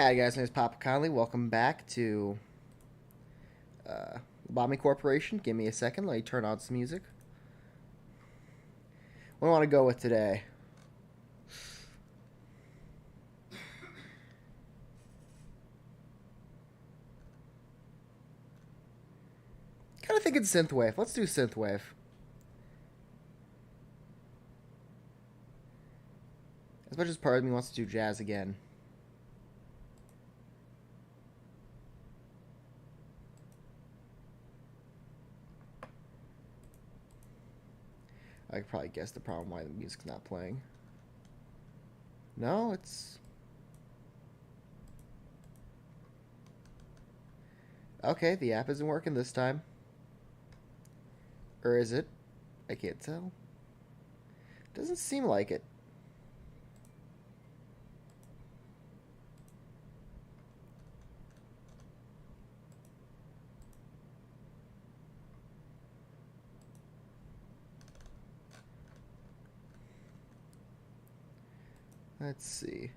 Hi guys, my name is Papa Conley. Welcome back to Lobotomy Corporation. Give me a second. Let me turn on some music. What do I want to go with today? Kind of thinking synthwave. Let's do synthwave. As much as part of me wants to do jazz again. I could probably guess the problem why the music's not playing. No, it's... Okay, the app isn't working this time. Or is it? I can't tell. Doesn't seem like it. Let's see.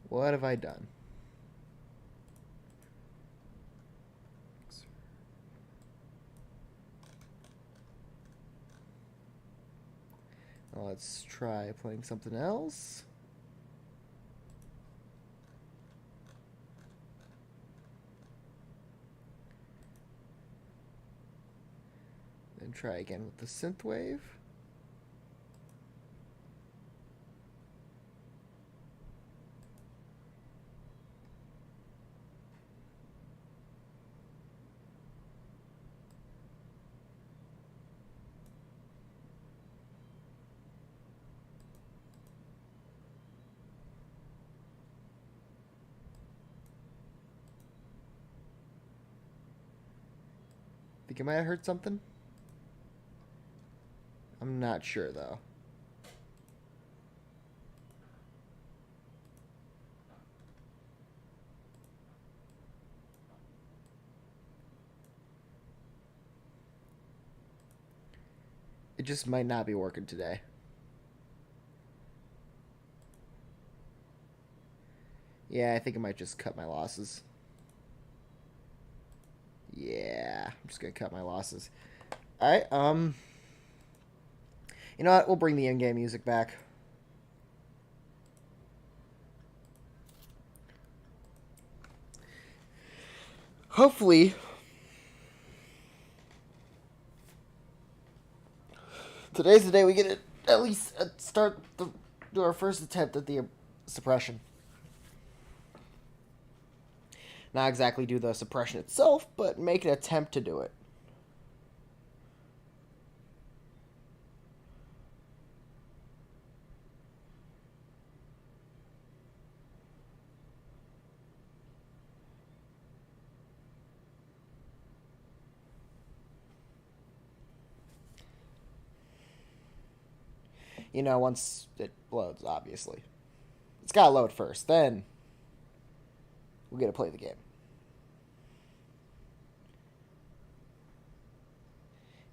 What have I done? Let's try playing something else. Then try again with the synthwave. Think I might have heard something? I'm not sure though. It just might not be working today. Yeah, I think I might just cut my losses. Yeah, I'm just gonna cut my losses. Alright, you know what? We'll bring the in-game music back. Hopefully, today's the day we get it. At least do our first attempt at the suppression. Not exactly do the suppression itself, but make an attempt to do it. You know, once it loads, obviously. It's gotta load first, then we'll get to play the game.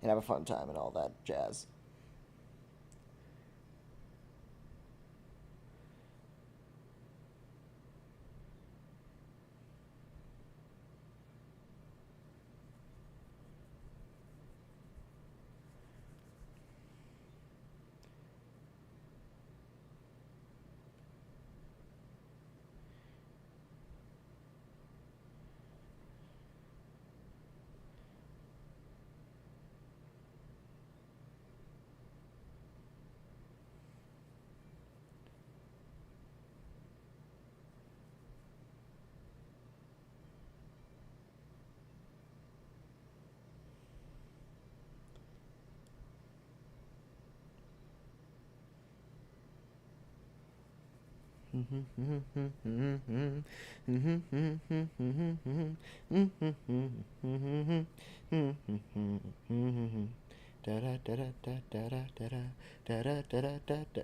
And have a fun time and all that jazz.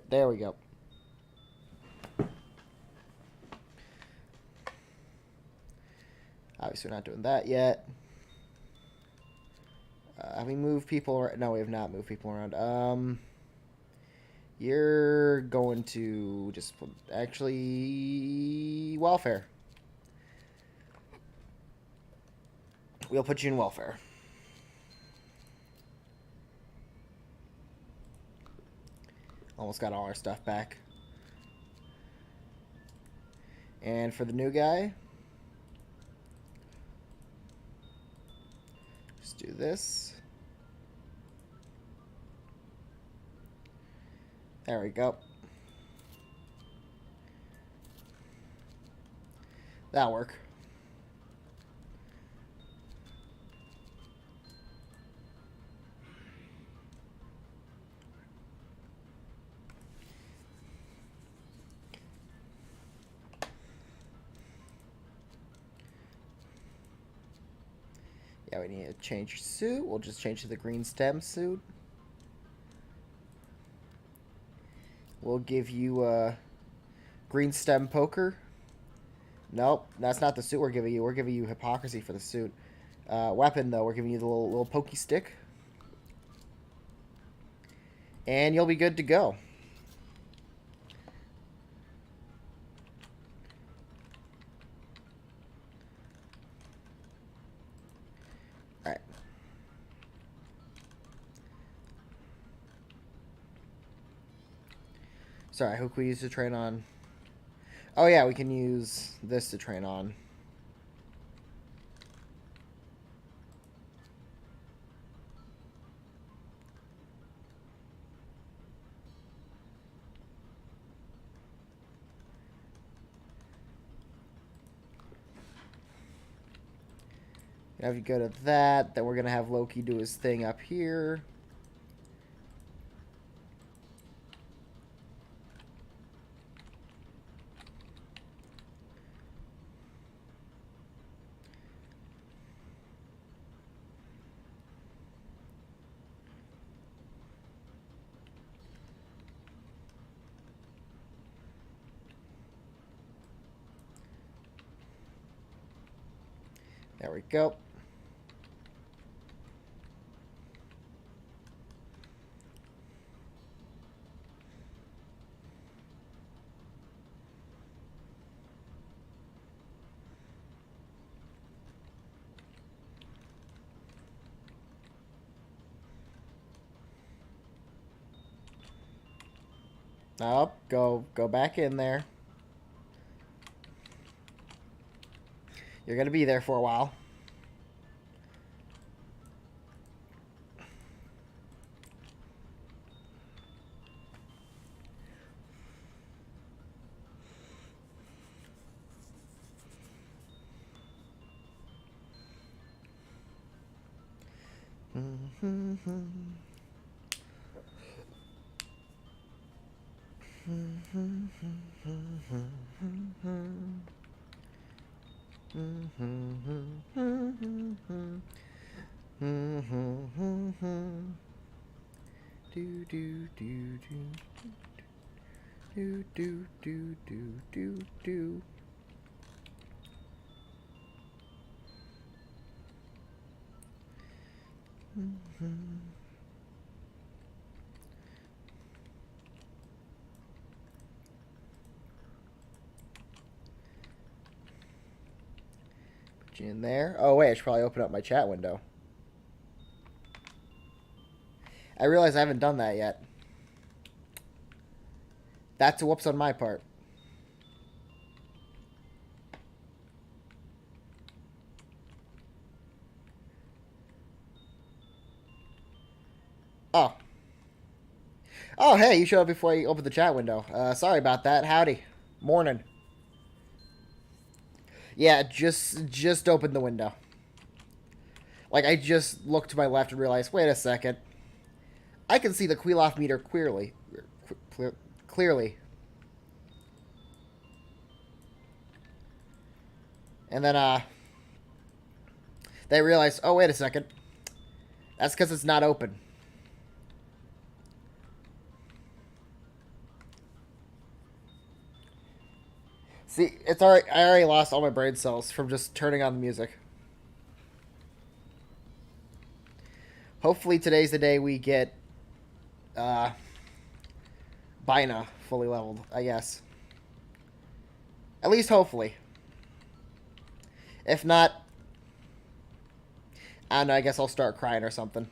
There we go. Obviously, we're not doing that yet. Have we moved people around? No, we have not moved people around. You're going to just put, actually, welfare. We'll put you in welfare. Almost got all our stuff back. And for the new guy, just do this. There we go. That'll work. Yeah, we need to change your suit. We'll just change to the green stem suit. We'll give you a green stem poker. Nope, that's not the suit we're giving you. We're giving you hypocrisy for the suit. Weapon, though, we're giving you the little pokey stick. And you'll be good to go. Alright. Sorry, who can we use to train on? Oh yeah, we can use this to train on. Now if you go to that, then we're going to have Loki do his thing up here. There we go. Oh, go back in there. You're going to be there for a while. Do do do do do do do do do. Put you in there. Oh wait, I should probably open up my chat window. I realize I haven't done that yet. That's a whoops on my part. Oh. Oh, hey, you showed up before I opened the chat window. Sorry about that. Howdy. Morning. Yeah, just opened the window. Like, I just looked to my left and realized, wait a second. I can see the Queeloff meter clearly. Clearly. And then, they realized, oh, wait a second. That's because it's not open. See, it's alright. I already lost all my brain cells from just turning on the music. Hopefully today's the day we get uh, binah fully leveled, I guess. At least hopefully. If not, I don't know, I guess I'll start crying or something.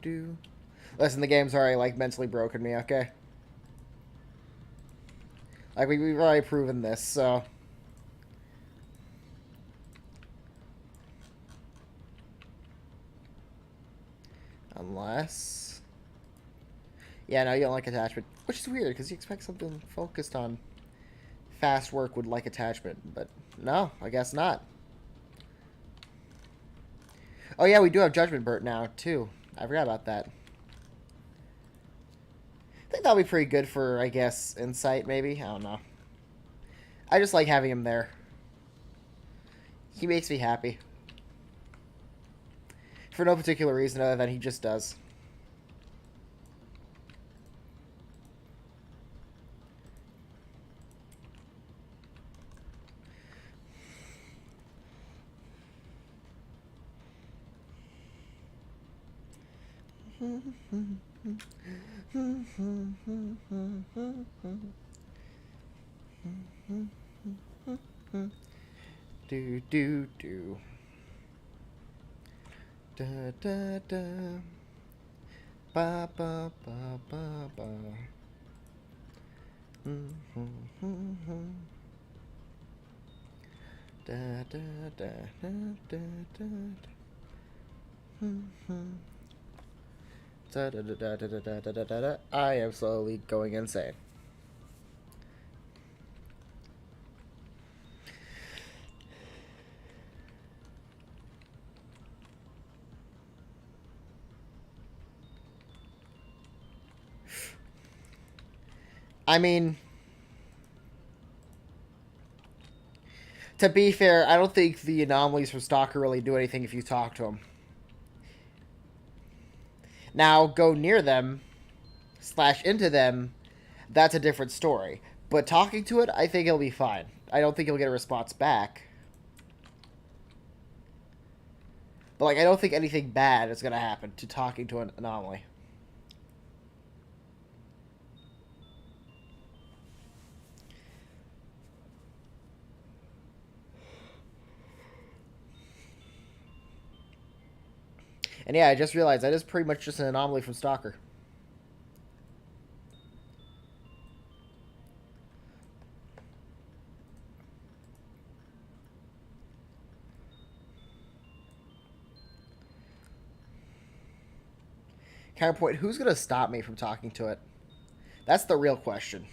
Do. Listen, the game's already, like, mentally broken me, okay? Like, we've already proven this, so... Unless... Yeah, no, you don't like attachment. Which is weird, because you expect something focused on fast work would like attachment. But, no, I guess not. Oh, yeah, we do have Judgment Burt now, too. I forgot about that. I think that'll be pretty good for, I guess, Insight, maybe? I don't know. I just like having him there. He makes me happy. For no particular reason other than he just does. Do. Da da da. Ba ba ba ba ba. Da da da da da da. Da da da da da da da da da. I am slowly going insane. I mean, to be fair, I don't think the anomalies from Stalker really do anything if you talk to them. Now, go near them, / into them, that's a different story. But talking to it, I think it'll be fine. I don't think you'll get a response back. But, like, I don't think anything bad is going to happen to talking to an anomaly. And yeah, I just realized that is pretty much just an anomaly from Stalker. Counterpoint, who's going to stop me from talking to it? That's the real question.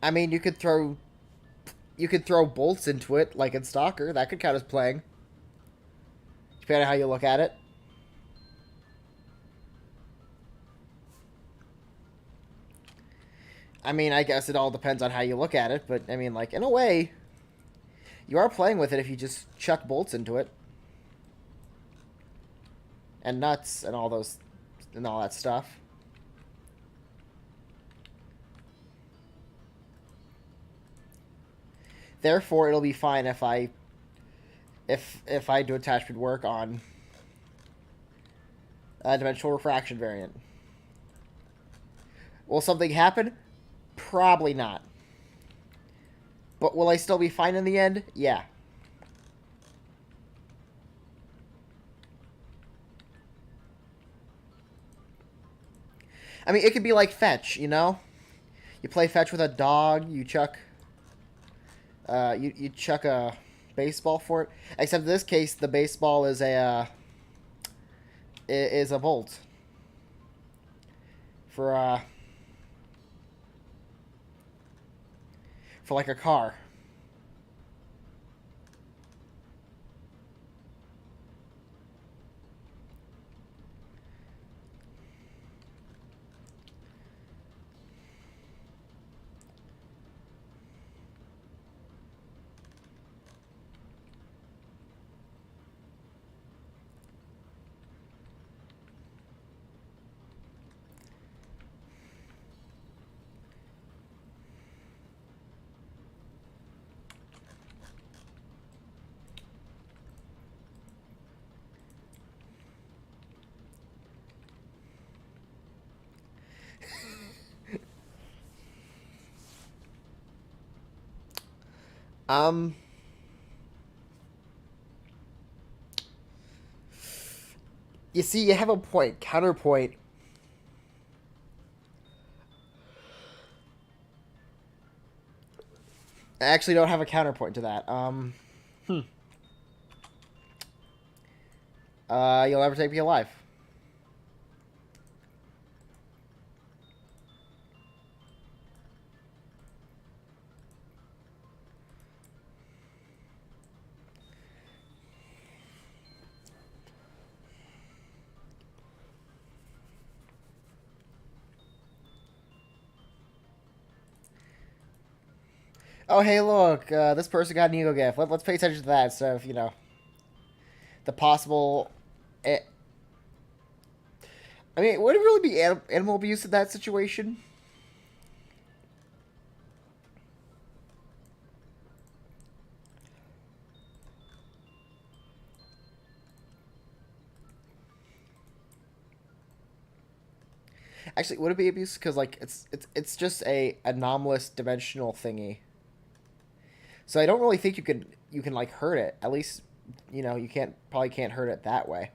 I mean, you could throw bolts into it, like in Stalker. That could count as playing. Depending on how you look at it. I mean, I guess it all depends on how you look at it, but, I mean, like, in a way, you are playing with it if you just chuck bolts into it. And nuts and all that stuff. Therefore, it'll be fine if I do attachment work on a dimensional refraction variant. Will something happen? Probably not. But will I still be fine in the end? Yeah. I mean, it could be like fetch, you know? You play fetch with a dog, you chuck You chuck a baseball for it. Except in this case, the baseball is a bolt for for like a car. Um, you see, you have a point. Counterpoint. I actually don't have a counterpoint to that. You'll never take me alive. Oh, hey, look, this person got an ego gift. Let's pay attention to that. So, if, the possible. eh, I mean, would it really be animal abuse in that situation? Actually, would it be abuse? Because like it's just a anomalous dimensional thingy. So I don't really think you can like hurt it. At least you can't hurt it that way.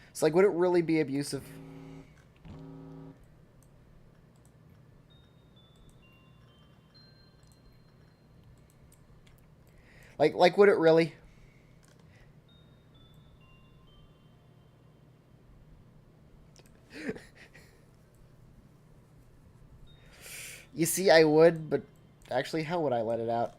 It's like, would it really be abusive? Like would it really? You see, I would, but actually, how would I let it out?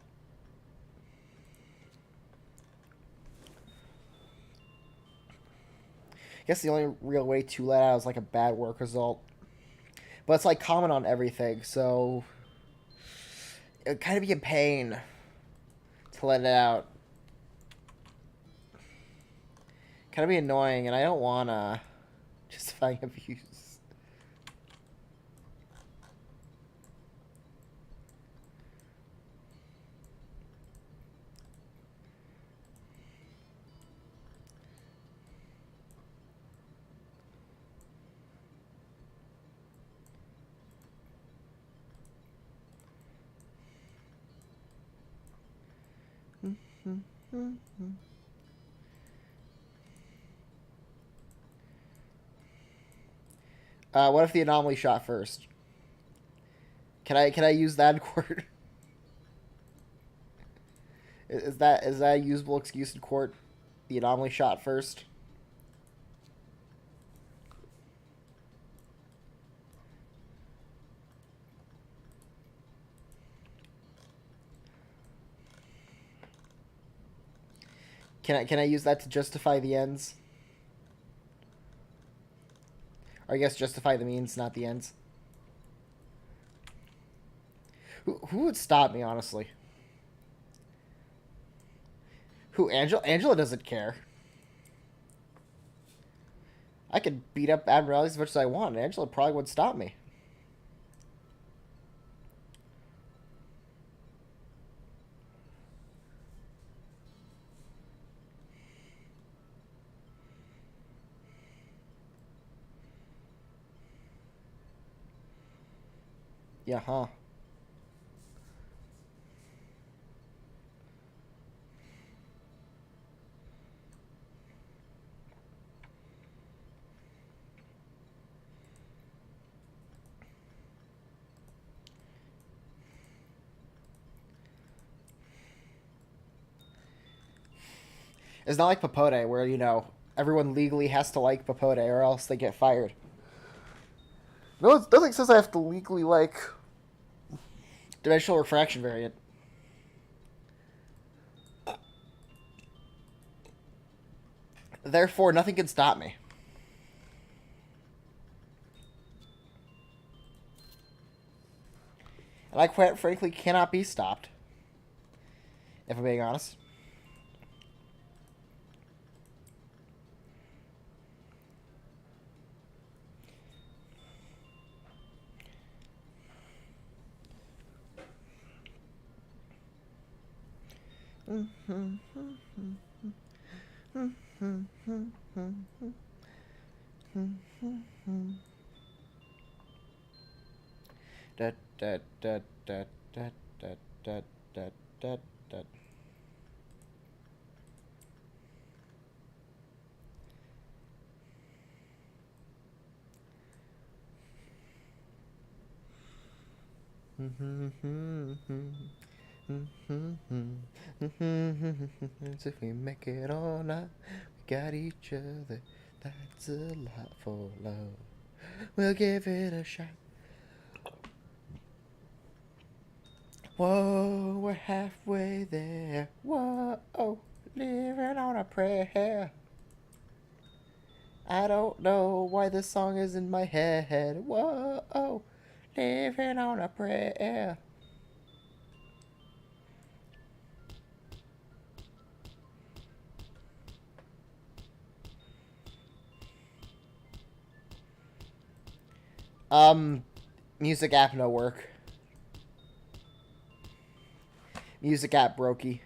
I guess the only real way to let out is like a bad work result. But it's like common on everything, so it'd kind of be a pain to let it out. Kind of be annoying, and I don't wanna justify abuse. What if the anomaly shot first? Can I use that in court? Is that a usable excuse in court? The anomaly shot first. Can I use that to justify the ends? Or I guess justify the means, not the ends. Who would stop me, honestly? Who? Angela doesn't care. I could beat up Admiralty as much as I want. Angela probably would stop me. Yeah, huh? It's not like Papote, where, you know, everyone legally has to like Papote or else they get fired. No, nothing says I have to legally like dimensional refraction variant. Therefore, nothing can stop me. And I quite frankly cannot be stopped. If I'm being honest. Da, da, da, da, da, da, da, da, da, da. So if we make it all night, we got each other. That's a lot for love. We'll give it a shot. Whoa, we're halfway there. Whoa, living on a prayer. I don't know why this song is in my head. Whoa, living on a prayer. Music app no work. Music app brokey.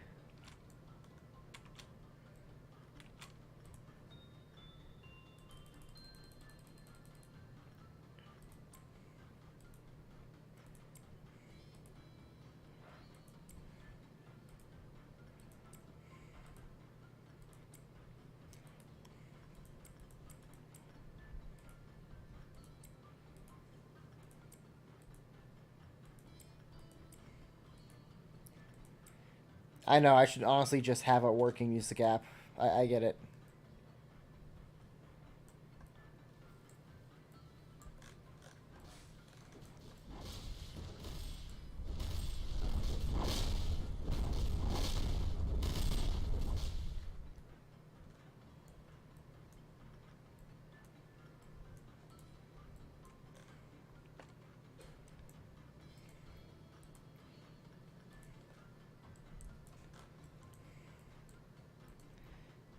I know, I should honestly just have a working music app. I get it.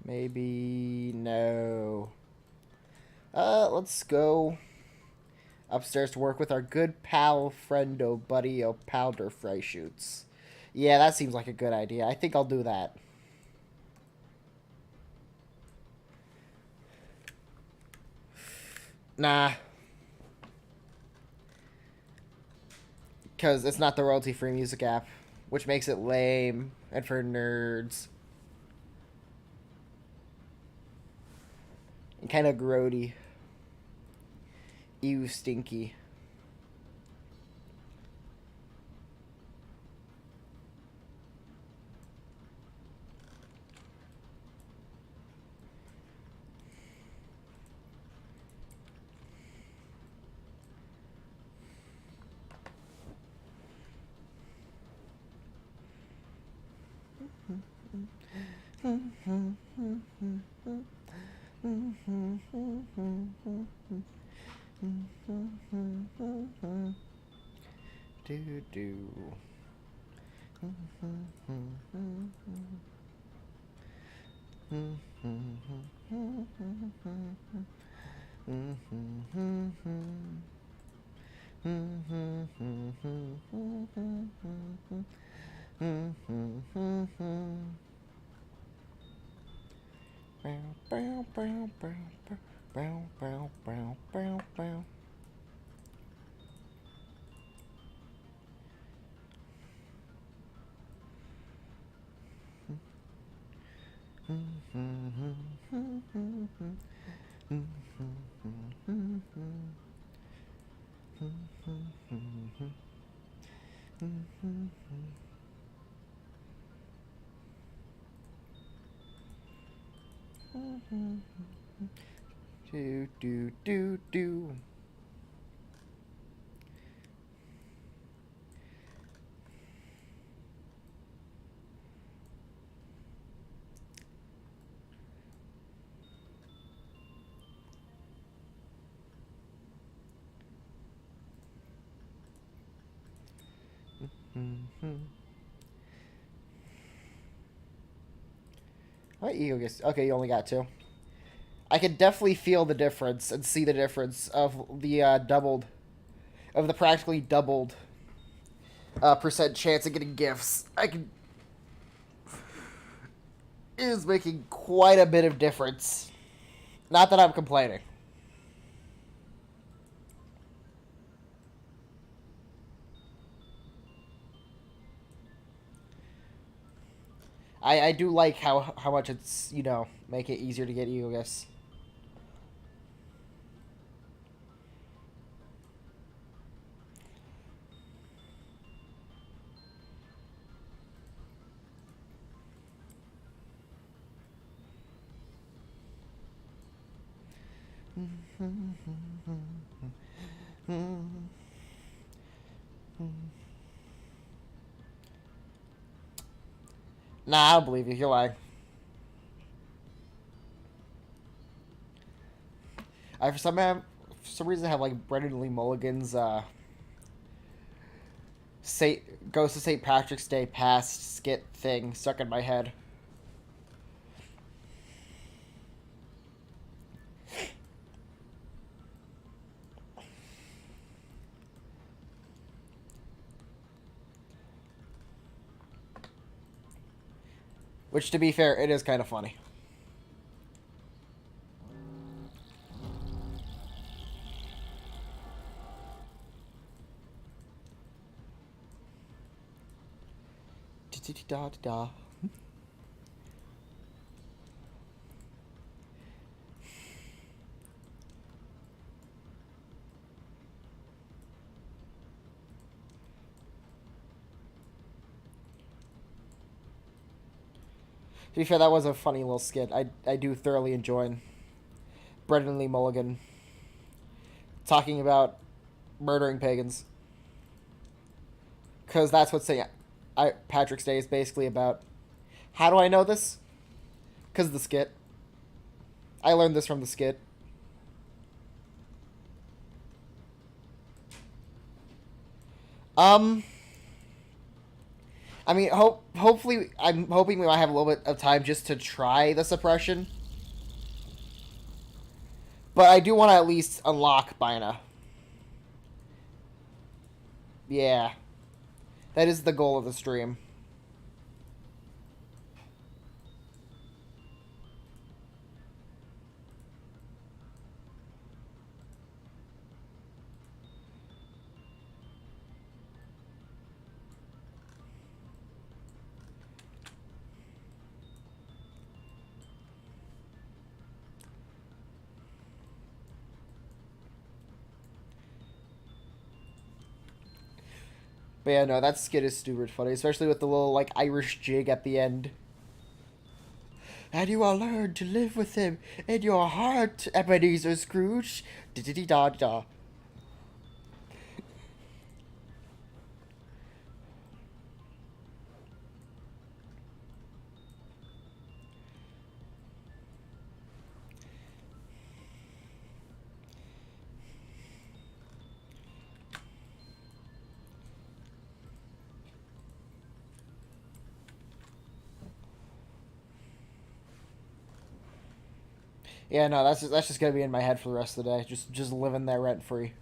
Maybe no. Let's go upstairs to work with our good pal, friendo, buddy, Powder Fry Shoots. Yeah, that seems like a good idea. I think I'll do that. Nah. Because it's not the royalty-free music app, which makes it lame and for nerds. And kind of grody. Ew, stinky. Do do. Do do do do. What ego gets? Okay, you only got two. I can definitely feel the difference and see the difference of the doubled, of the practically doubled percent chance of getting gifts. I can. It is making quite a bit of difference. Not that I'm complaining. I do like how much it's, make it easier to get ego gifts. Nah, I don't believe you. You're lying. I for some reason have like Brendan Lee Mulligan's Ghost of St. Patrick's Day past skit thing stuck in my head. Which, to be fair, it is kind of funny. Da da da. To be fair, that was a funny little skit. I do thoroughly enjoy Brendan Lee Mulligan talking about murdering pagans. Because that's what Patrick's Day is basically about. How do I know this? Because of the skit. I learned this from the skit. I mean, hopefully, I'm hoping we might have a little bit of time just to try the suppression. But I do want to at least unlock binah. Yeah. That is the goal of the stream. But yeah, no, that skit is stupid funny, especially with the little, like, Irish jig at the end. And you will learn to live with him in your heart, Ebenezer Scrooge. Da-da-da-da-da. Yeah, no, that's just gonna be in my head for the rest of the day. Just living there rent free.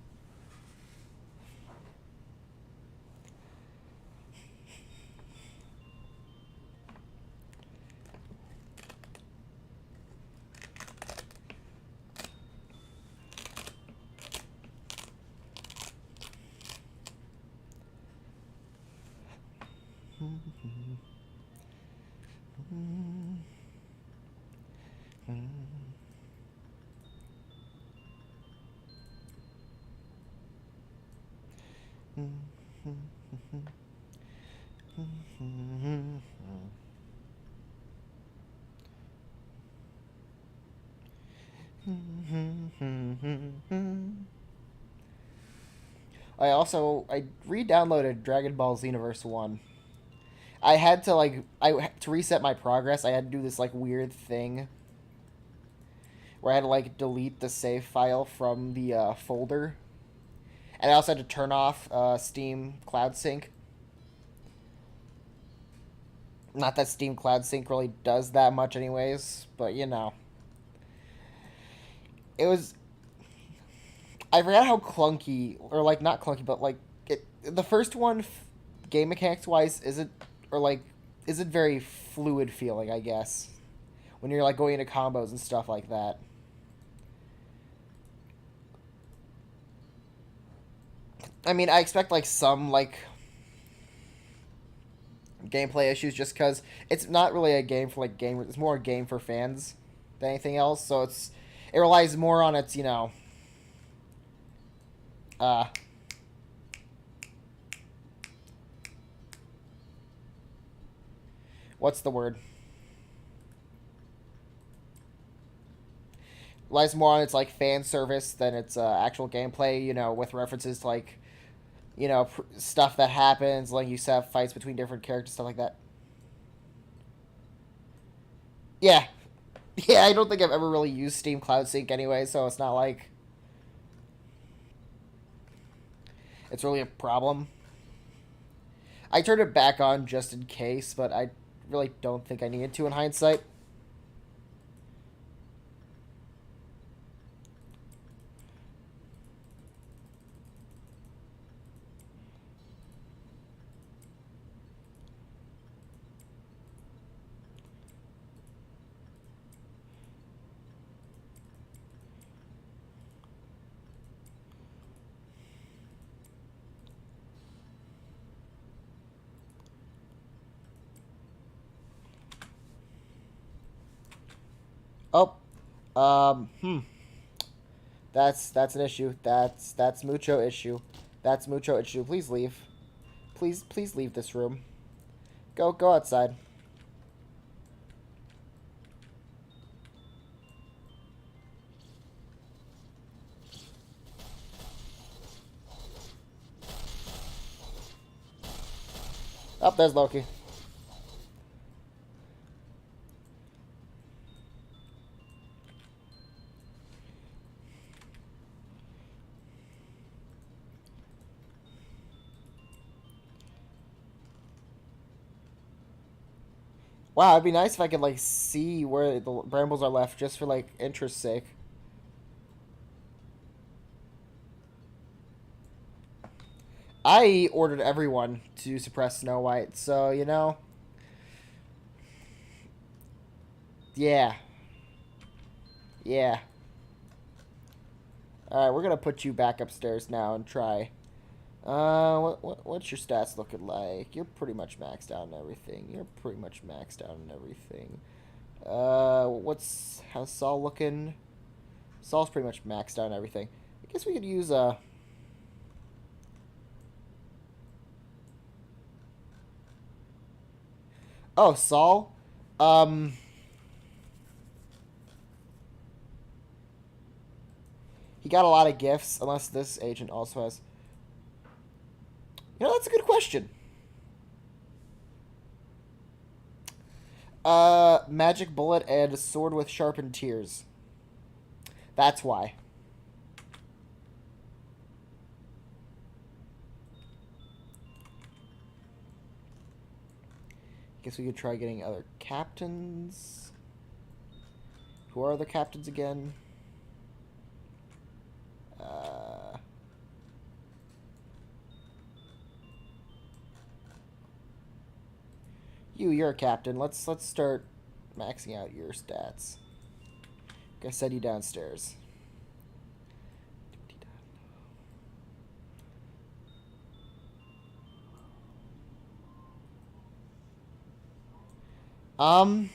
I re-downloaded Dragon Ball Xenoverse 1. I had to to reset my progress. I had to do this like weird thing where I had to like delete the save file from the folder, and I also had to turn off Steam Cloud Sync. Not that Steam Cloud Sync really does that much, anyways, but you know, it was. I forgot how clunky, or like not clunky, but like the first one, game mechanics wise, isn't or like isn't very fluid feeling, I guess, when you're like going into combos and stuff like that. I mean, I expect like some like gameplay issues just because it's not really a game for like gamers. It's more a game for fans than anything else. So it relies more on its uh what's the word? Relies more on its like fan service than its actual gameplay. You know, with references to like stuff that happens, like you have fights between different characters, stuff like that. Yeah, yeah. I don't think I've ever really used Steam Cloud Sync anyway, so it's not like it's really a problem. I turned it back on just in case, but I really don't think I needed to in hindsight. Oh, hmm. That's an issue. That's mucho issue. That's mucho issue. Please leave. Please leave this room. Go outside. Oh, there's Loki. Wow, it'd be nice if I could like see where the brambles are left, just for like interest's sake. I ordered everyone to suppress Snow White, so you know, yeah, yeah. All right, we're gonna put you back upstairs now and try. What's your stats looking like? You're pretty much maxed out on everything. You're pretty much maxed out on everything. How's Saul looking? Saul's pretty much maxed out on everything. I guess we could use Oh, Saul. Um. He got a lot of gifts, unless this agent also has. You know, that's a good question. Magic bullet and a sword with sharpened tears. That's why. Guess we could try getting other captains. Who are the captains again? You're a captain. Let's start maxing out your stats. Like I said, you downstairs. I'm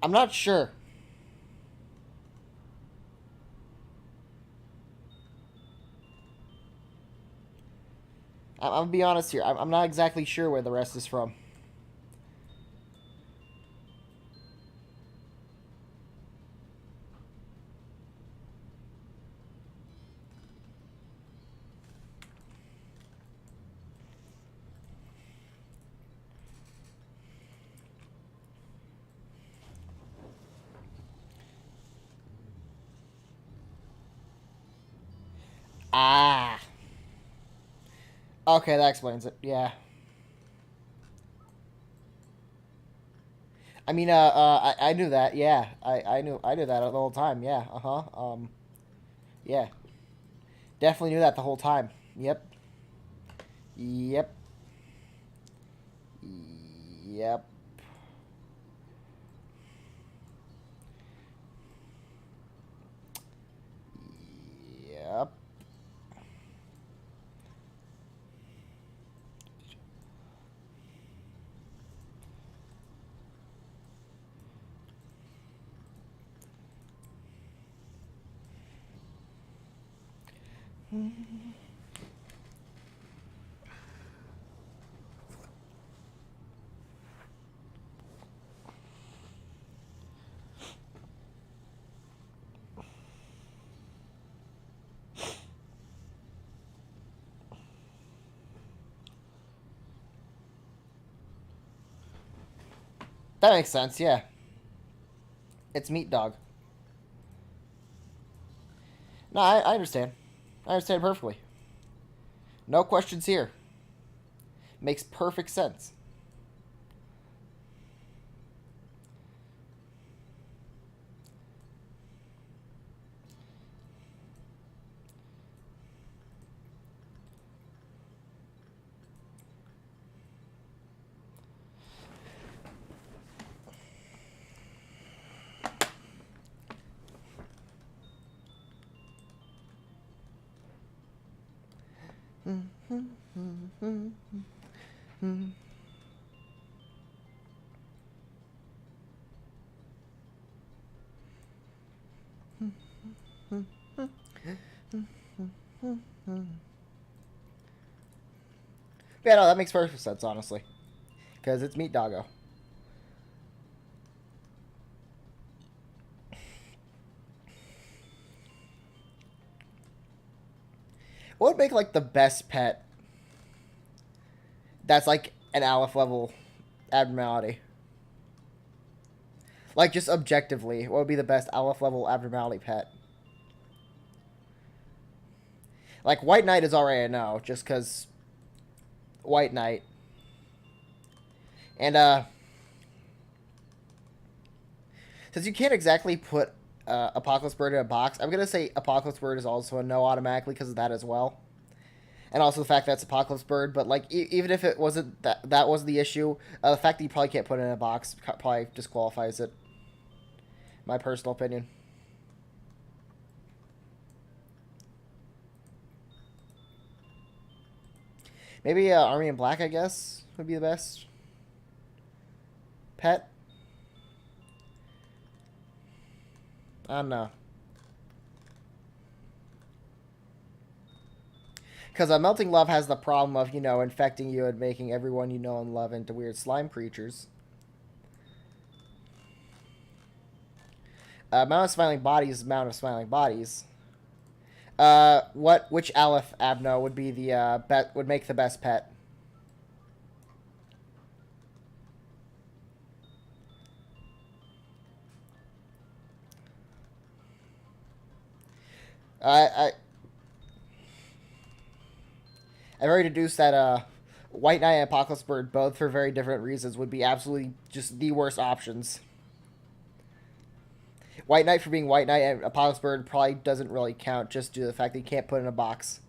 not sure. I'm gonna be honest here. I'm not exactly sure where the rest is from. Ah. Okay, that explains it. Yeah. I mean, I knew that. Yeah, I knew that the whole time. Yeah. Yeah. Definitely knew that the whole time. Yep. Yep. Yep. Yep. That makes sense. Yeah. It's meat dog. No, I understand. I understand perfectly. No questions here. Makes perfect sense. Yeah, no, that makes perfect sense, honestly. Because it's meat doggo. What would make, like, the best pet that's, like, an Aleph level abnormality? Like, just objectively, what would be the best Aleph level abnormality pet? Like, White Knight is already a no, just because White Knight. And, since you can't exactly put Apocalypse Bird in a box, I'm going to say Apocalypse Bird is also a no automatically because of that as well. And also the fact that it's Apocalypse Bird, but, like, even if it wasn't, that was the issue, the fact that you probably can't put it in a box probably disqualifies it. My personal opinion. Maybe Army in Black, I guess, would be the best pet. I don't know. Because Melting Love has the problem of, you know, infecting you and making everyone you know and love into weird slime creatures. Mount of Smiling Bodies is Mount of Smiling Bodies. Which Aleph Abno would be the would make the best pet? I I've already deduced that White Knight and Apocalypse Bird, both for very different reasons, would be absolutely just the worst options. White Knight for being White Knight, and Apocalypse Bird probably doesn't really count just due to the fact that you can't put it in a box.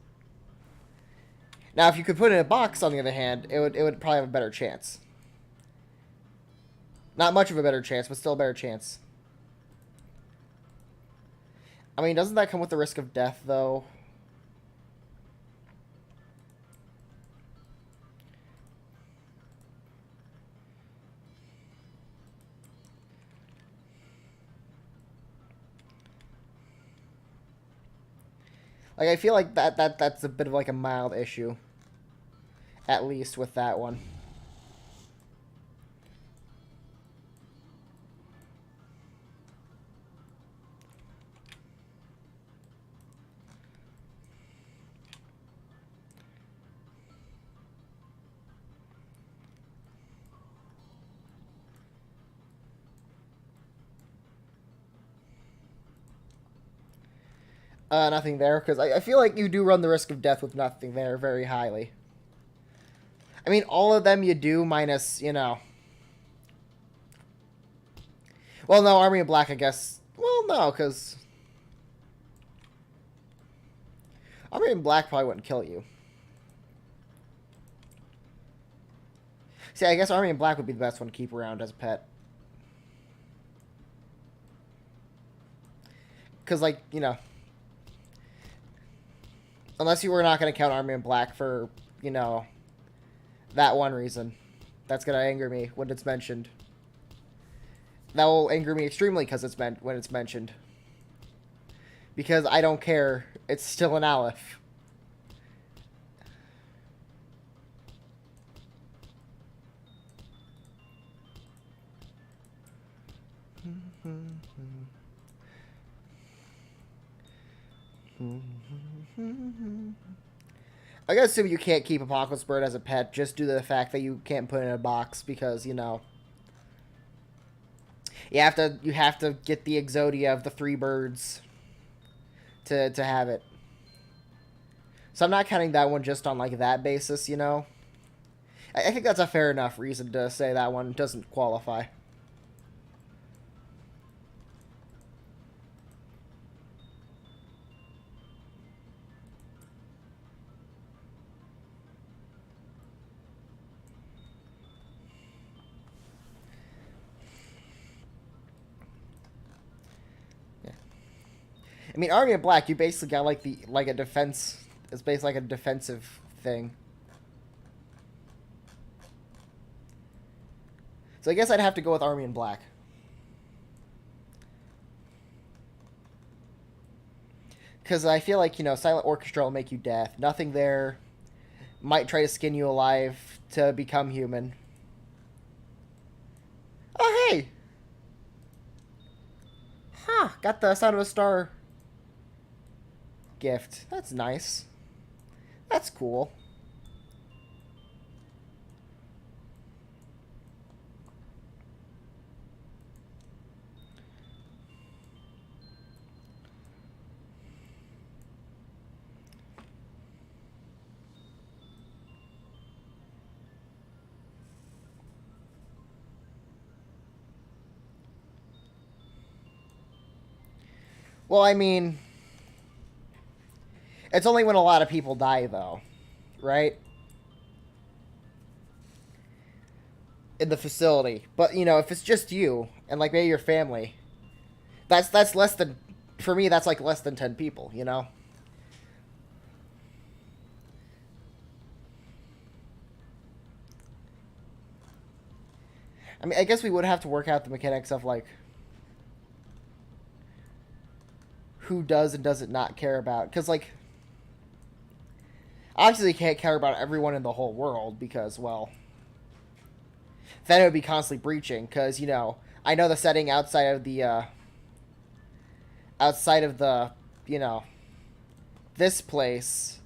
Now, if you could put it in a box, on the other hand, it would probably have a better chance. Not much of a better chance, but still a better chance. I mean, doesn't that come with the risk of death, though? Like, I feel like that's a bit of, like, a mild issue. At least with that one. Nothing there, because I feel like you do run the risk of death with nothing there very highly. I mean, all of them you do, minus, you know... Well, no, Army of Black, I guess... Well, no, because... Army of Black probably wouldn't kill you. See, I guess Army of Black would be the best one to keep around as a pet. Because, like, you know... Unless you were not going to count Army of Black for, you know... that one reason. That's going to anger me when it's mentioned. That will anger me extremely because when it's mentioned. Because I don't care. It's still an Aleph. I gotta assume you can't keep Apocalypse Bird as a pet just due to the fact that you can't put it in a box because, you know... You have to get the Exodia of the 3 birds to have it. So I'm not counting that one just on like that basis, you know. I think that's a fair enough reason to say that one doesn't qualify. I mean, Army of Black, you basically got like a defense. It's basically like a defensive thing. So I guess I'd have to go with Army in Black. Because I feel like, you know, Silent Orchestra will make you deaf. Nothing there might try to skin you alive to become human. Oh, hey! Huh, got the Sound of a Star gift. That's nice. That's cool. Well, I mean... It's only when a lot of people die, though. Right? In the facility. But, you know, if it's just you, and, like, maybe your family, that's less than... For me, that's, like, less than 10 people, you know? I mean, I guess we would have to work out the mechanics of, like... who does and doesn't not care about. Because, like... Obviously, you can't care about everyone in the whole world because, well, then it would be constantly breaching. Because, you know, I know the setting outside of the, you know, this place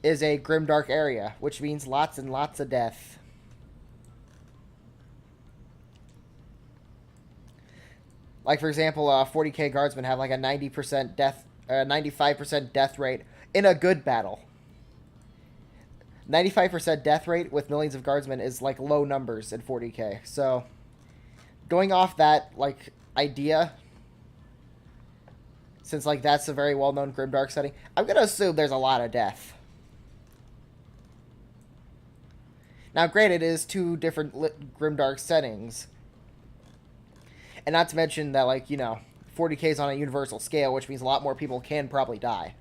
is a grimdark area, which means lots and lots of death. Like, for example, 40k guardsmen have like a 90% death, 95% death rate in a good battle. 95% death rate with millions of guardsmen is, like, low numbers in 40k. So, going off that, like, idea, since, like, that's a very well-known grimdark setting, I'm gonna assume there's a lot of death. Now, granted, it is 2 different grimdark settings. And not to mention that, like, you know, 40k is on a universal scale, which means a lot more people can probably die.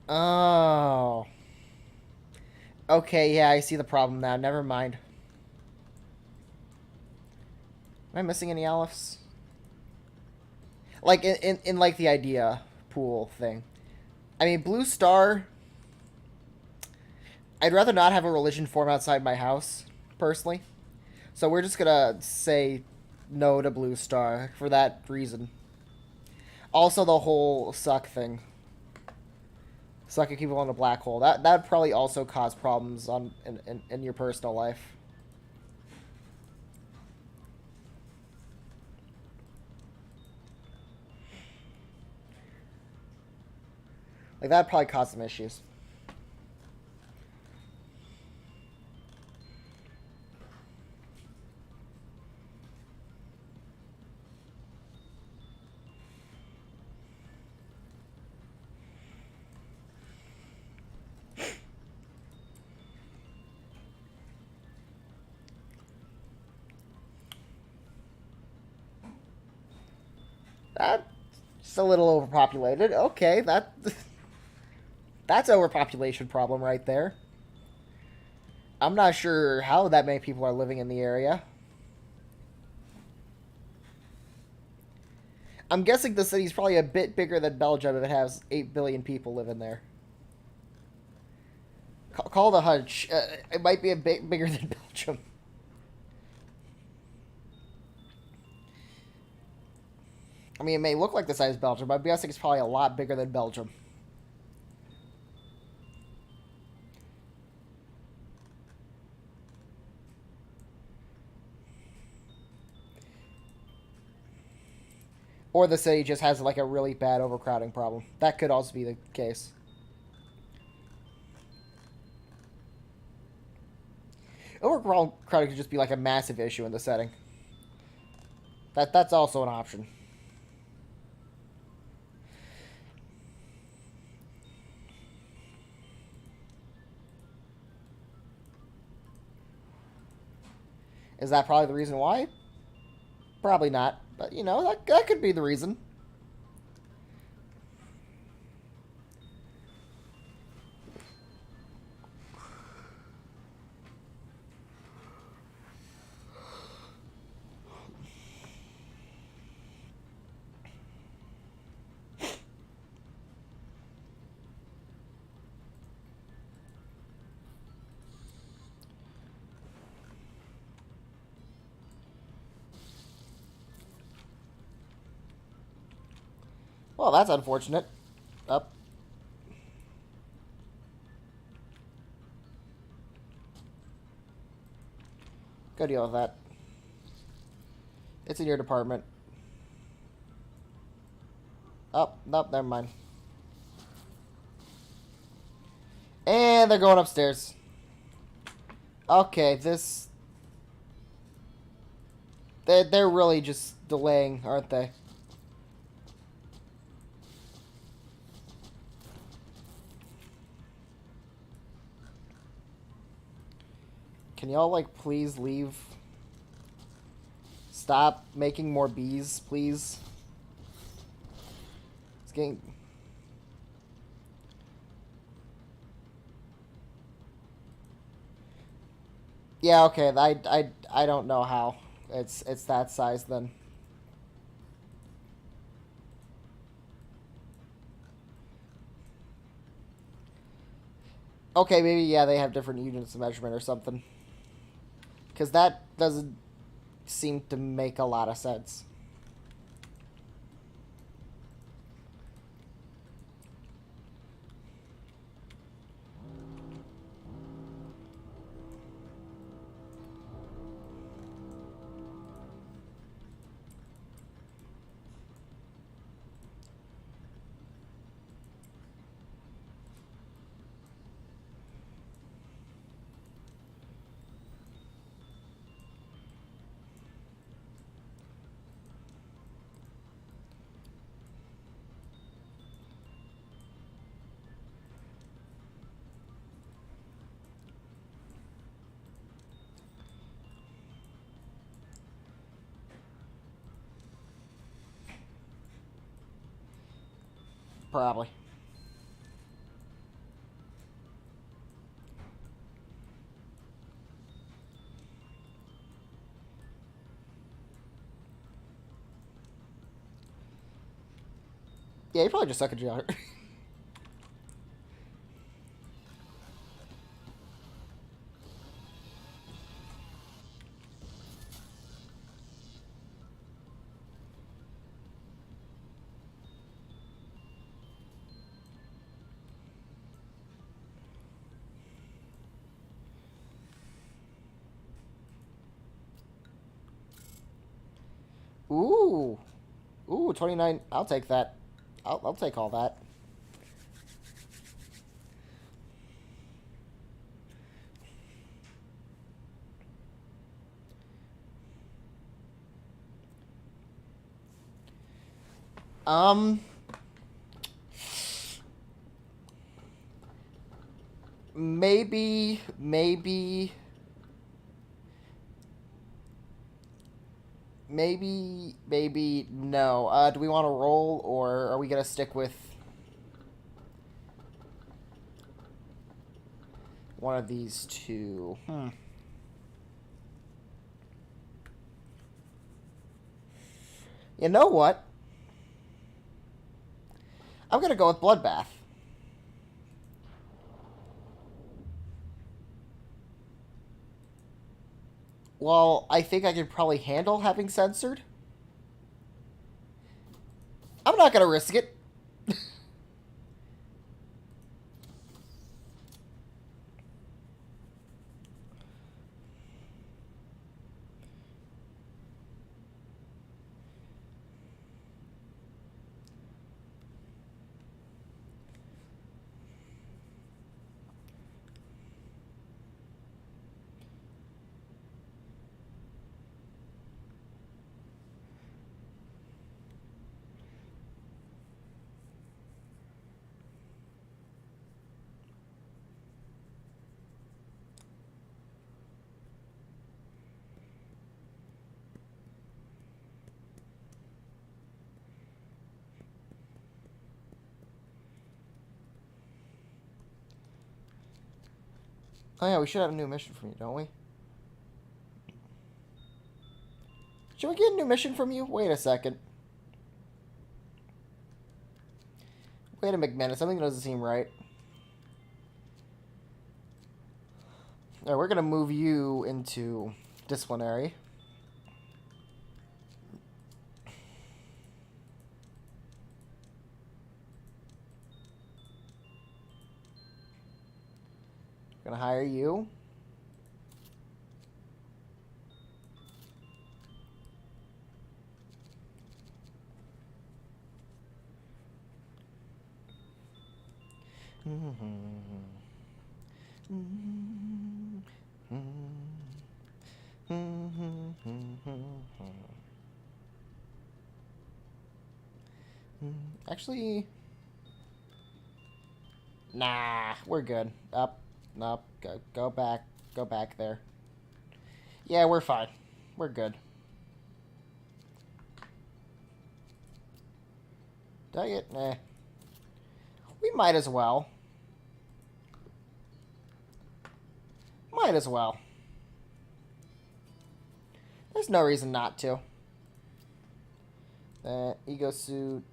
Oh. Okay, yeah, I see the problem now. Never mind. Am I missing any Alephs? Like, in like, the idea pool thing. I mean, Blue Star... I'd rather not have a religion form outside my house, personally. So we're just gonna say no to Blue Star for that reason. Also, the whole suck thing. Sucking people in a black hole. That probably also cause problems in your personal life. Like, that'd probably cause some issues. That's a little overpopulated. Okay, that's overpopulation problem right there. I'm not sure how that many people are living in the area. I'm guessing the city's probably a bit bigger than Belgium if it has 8 billion people living there. Call the hunch. It might be a bit bigger than Belgium. I mean, it may look like the size of Belgium, but I'm guessing it's probably a lot bigger than Belgium. Or the city just has like a really bad overcrowding problem. That could also be the case. Overcrowding could just be like a massive issue in the setting. That's also an option. Is that probably the reason why? Probably not. But, you know, that could be the reason. Well, that's unfortunate. Up. Go deal with that. It's in your department. Oh, nope, never mind. And they're going upstairs. Okay, this... They're really just delaying, aren't they? Can y'all, like, please leave? Stop making more bees, please. It's getting... Yeah, okay, I don't know how. It's that size then. Okay, maybe, yeah, they have different units of measurement or something. Because that doesn't seem to make a lot of sense. Probably. Yeah, you probably just suck a jar. Ooh. Ooh, 29. I'll take that. I'll take all that. Um, maybe no. Do we want to roll, or are we gonna stick with one of these two? You know what? I'm gonna go with Bloodbath. Well, I think I could probably handle having censored. I'm not gonna risk it. Oh yeah, we should have a new mission from you, don't we? Should we get a new mission from you? Wait a second. Wait a minute, something doesn't seem right. Alright, we're gonna move you into disciplinary. Gonna hire you. Actually, nah, we're good. Up, go back there. Yeah, we're fine. We're good. Dang it, nah. We might as well. Might as well. There's no reason not to. Ego suit.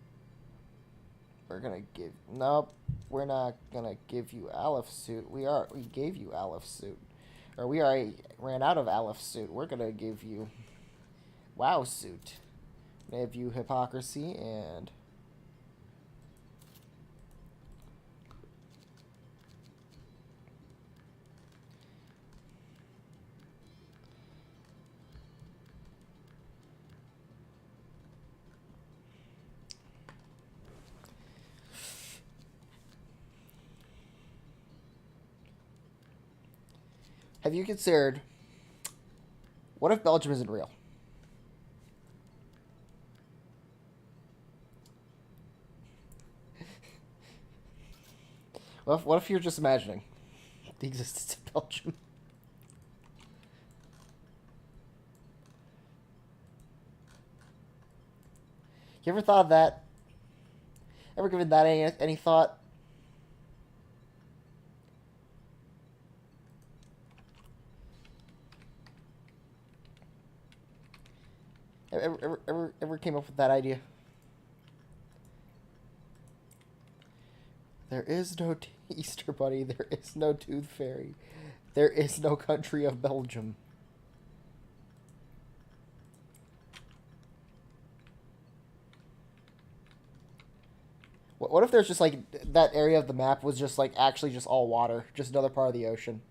We're gonna give... Nope. We're not gonna give you Aleph suit. We gave you Aleph suit. Or we already ran out of Aleph suit. We're gonna give you WoW suit. Give you hypocrisy and... Have you considered, what if Belgium isn't real? What if you're just imagining the existence of Belgium? You ever thought of that? Ever given that any thought? Ever came up with that idea? There is no Easter Bunny. There is no Tooth Fairy. There is no country of Belgium. What if there's just like that area of the map was just like actually just all water, just another part of the ocean?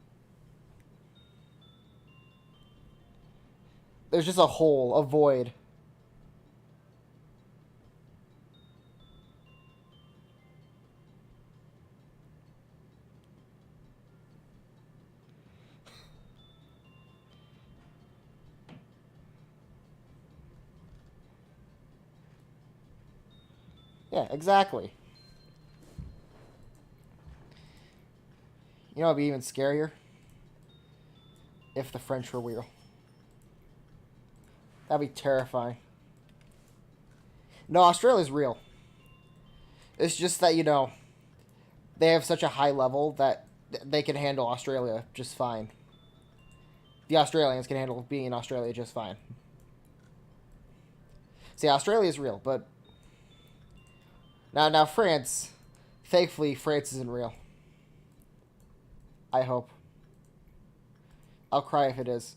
There's just a hole, a void. Yeah, exactly. You know, it'd be even scarier if the French were real. That'd be terrifying. No, Australia's real. It's just that, you know, they have such a high level that they can handle Australia just fine. The Australians can handle being in Australia just fine. See, Australia is real, but now France, thankfully, France isn't real. I hope. I'll cry if it is.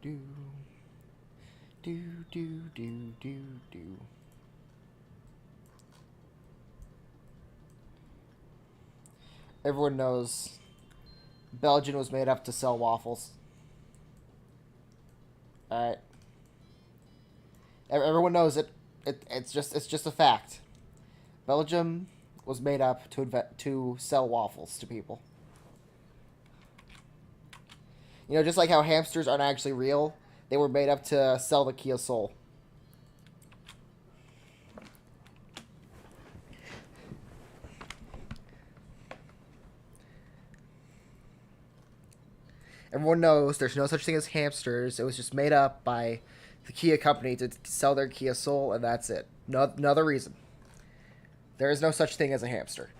Do do do do do do. Everyone knows Belgium was made up to sell waffles. All right. Everyone knows it. It's just a fact. Belgium was made up to sell waffles to people. You know, just like how hamsters aren't actually real, they were made up to sell the Kia Soul. Everyone knows there's no such thing as hamsters. It was just made up by the Kia company to sell their Kia Soul, and that's it. No other reason. There is no such thing as a hamster.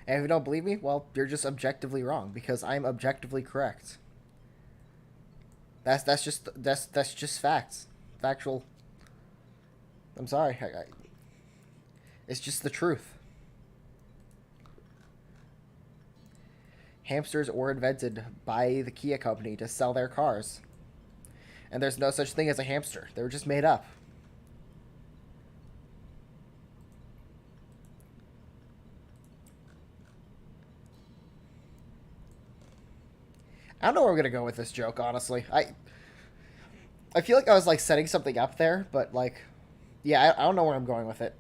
And if you don't believe me, well, you're just objectively wrong because I'm objectively correct. That's just facts, factual. I'm sorry, it's just the truth. Hamsters were invented by the Kia company to sell their cars, and there's no such thing as a hamster. They were just made up. I don't know where we're gonna go with this joke, honestly. I feel like I was like setting something up there, but like, yeah, I don't know where I'm going with it.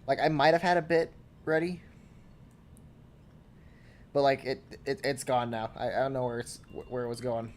Like, I might have had a bit ready, but like it's gone now. I don't know where it was going.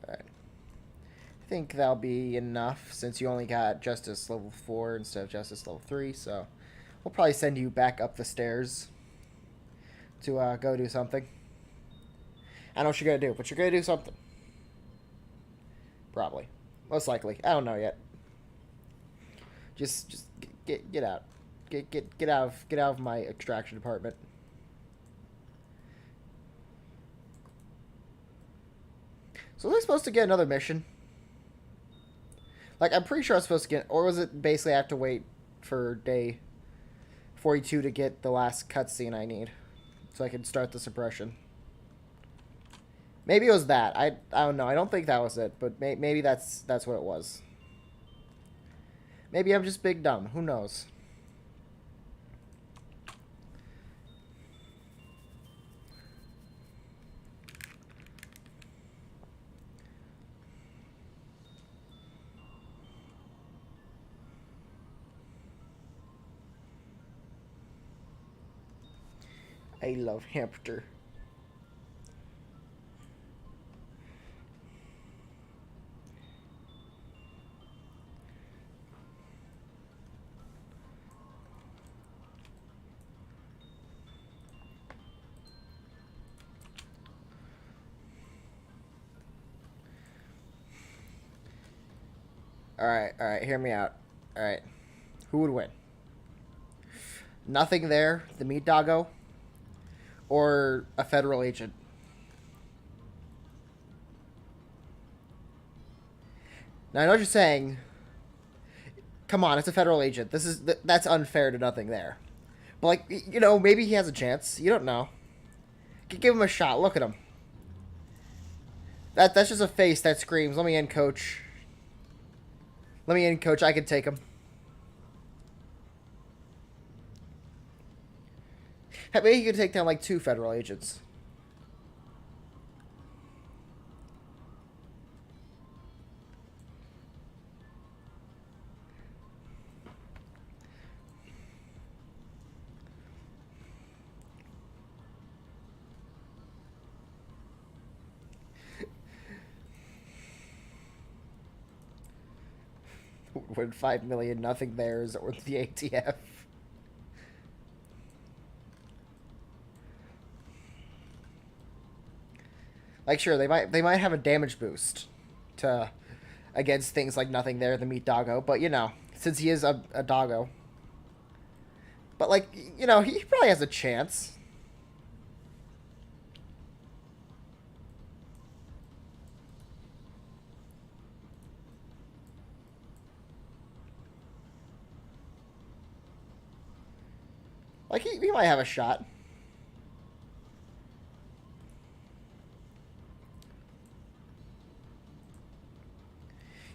All right. I think that'll be enough since you only got Justice level 4 instead of Justice level 3. So we'll probably send you back up the stairs to go do something. I know what you're gonna do, but you're gonna do something. Probably, most likely. I don't know yet. Just get out. Get out of my extraction department. So was I supposed to get another mission? Like, I'm pretty sure I was supposed to get, or was it basically I have to wait for day 42 to get the last cutscene I need, so I can start the suppression. Maybe it was that. I don't know. I don't think that was it, but maybe that's what it was. Maybe I'm just big dumb. Who knows? I love hamster. Alright, hear me out. Alright. Who would win? Nothing there, the meat doggo, or a federal agent? Now I know what you're saying. Come on, it's a federal agent. That's unfair to nothing there. But like, you know, maybe he has a chance. You don't know. Give him a shot. Look at him. That's just a face that screams, "Let me in, coach. Let me in, coach. I can take him." Maybe he could take down like 2 federal agents. Win 5 million, nothing theirs, or the ATF. Like, sure, they might have a damage boost to against things like nothing there, the meat doggo, but you know, since he is a doggo. But like, you know, he probably has a chance. Like, he might have a shot.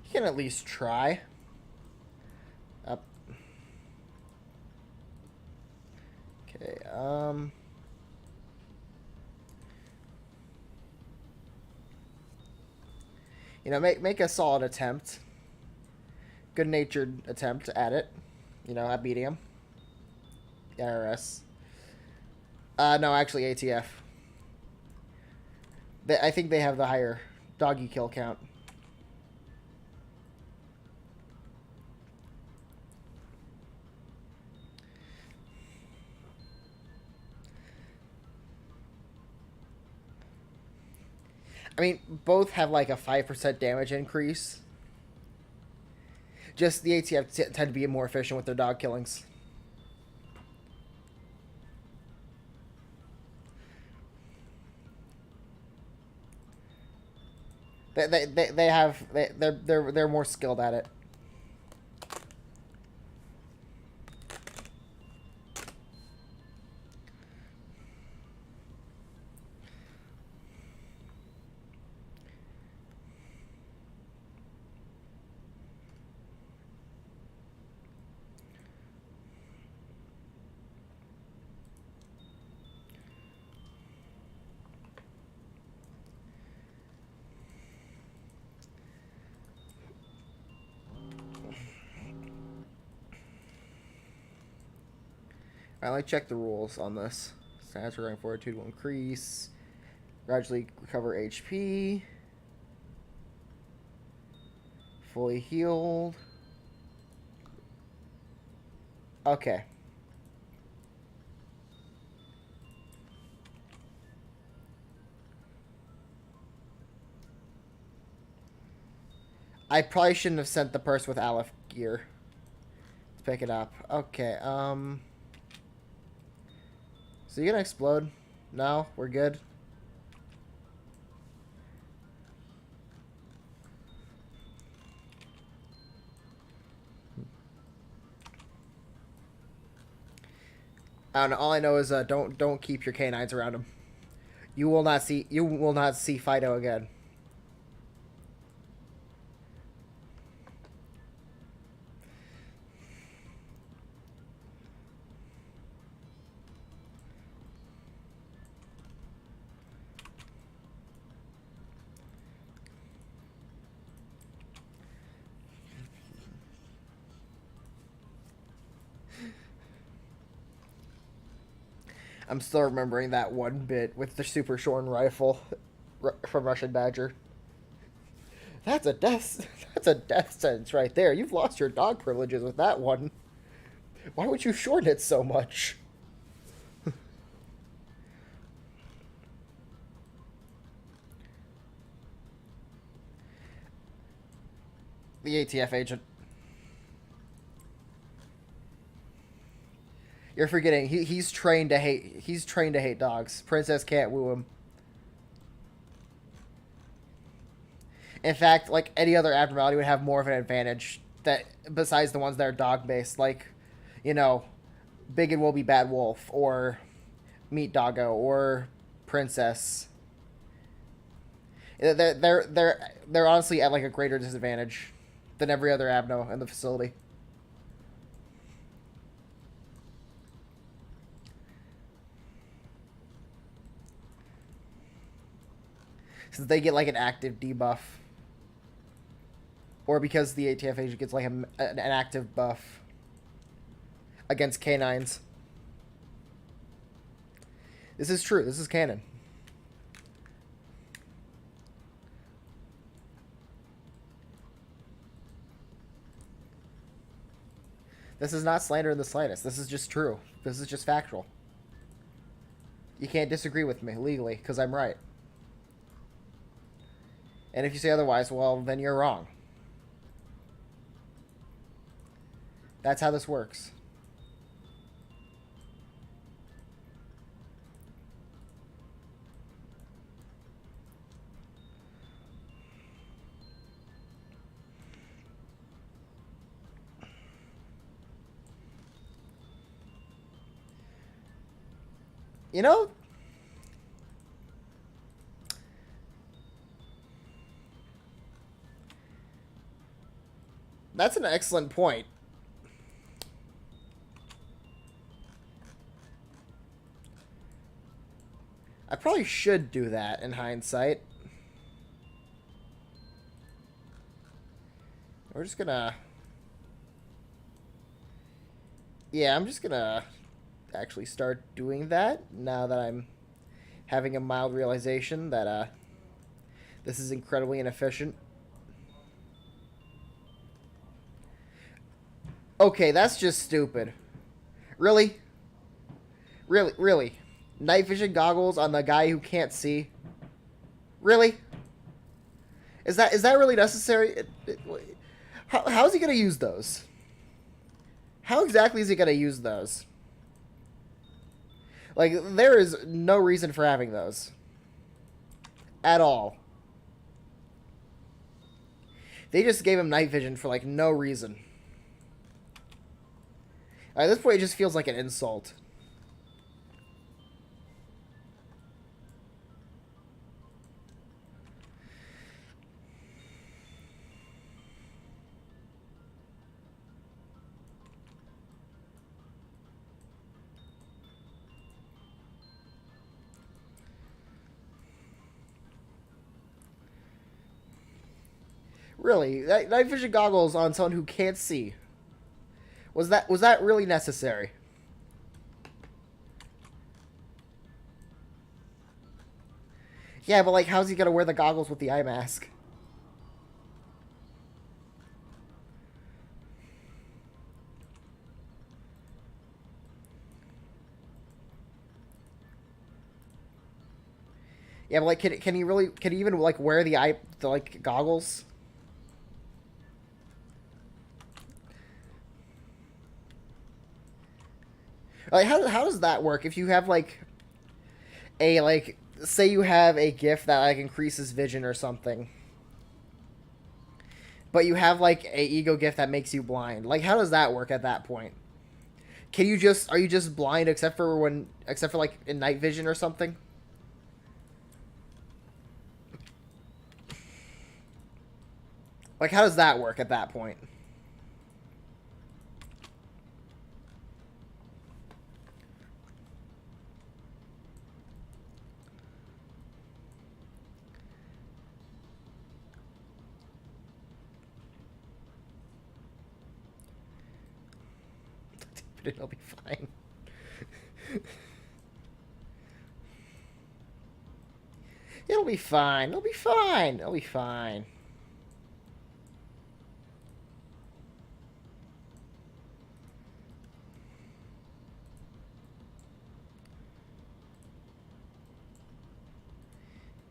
He can at least try. Up. Okay, you know, make a solid attempt. Good-natured attempt at it. You know, at medium. The IRS. No, actually ATF. I think they have the higher doggy kill count. I mean, both have like a 5% damage increase. Just the ATF tend to be more efficient with their dog killings. They're more skilled at it. Alright, let me check the rules on this. Stats regarding fortitude will increase. Gradually recover HP. Fully healed. Okay. I probably shouldn't have sent the person with Aleph gear to pick it up. Okay, so you gonna explode? No? We're good? I don't know. All I know is don't keep your canines around him. You will not see Fido again. I'm still remembering that one bit with the Super Shorn rifle from Russian Badger. That's a death. That's a death sentence right there. You've lost your dog privileges with that one. Why would you shorten it so much? The ATF agent. You're forgetting he's trained to hate. He's trained to hate dogs. Princess can't woo him. In fact, like any other abnormality would have more of an advantage that besides the ones that are dog based, like, you know, Big and Will Be Bad Wolf or Meat Doggo or Princess. They're honestly at like a greater disadvantage than every other abno in the facility. Since they get like an active debuff. Or because the ATF agent gets like an active buff against canines. This is true. This is canon. This is not slander in the slightest. This is just true. This is just factual. You can't disagree with me legally because I'm right. And if you say otherwise, well, then you're wrong. That's how this works. You know, that's an excellent point. I probably should do that in hindsight. We're just gonna... Yeah, I'm just gonna actually start doing that now that I'm having a mild realization that this is incredibly inefficient. Okay, that's just stupid. Really? Really? Really? Night vision goggles on the guy who can't see? Really? Is that really necessary? How is he going to use those? How exactly is he going to use those? Like, there is no reason for having those. At all. They just gave him night vision for, like, no reason. At this point, it just feels like an insult. Really? Night vision goggles on someone who can't see. Was that really necessary? Yeah, but like, how's he gonna wear the goggles with the eye mask? Yeah, but like, can he even like wear the like goggles? Like, how does that work? If you have like a like, say you have a gift that like increases vision or something, but you have like a ego gift that makes you blind. Like, how does that work at that point? Can you just, are you just blind except for like in night vision or something? Like, how does that work at that point? It'll be fine. It'll be fine. It'll be fine. It'll be fine.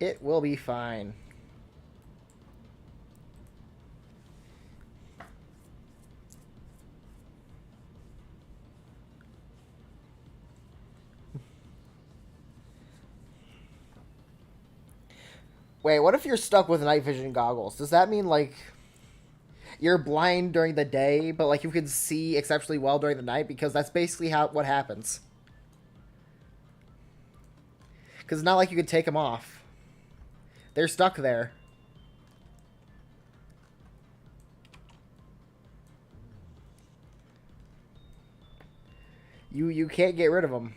It will be fine. Wait, what if you're stuck with night vision goggles? Does that mean, like, you're blind during the day, but, like, you can see exceptionally well during the night? Because that's basically what happens. Because it's not like you could take them off. They're stuck there. You can't get rid of them.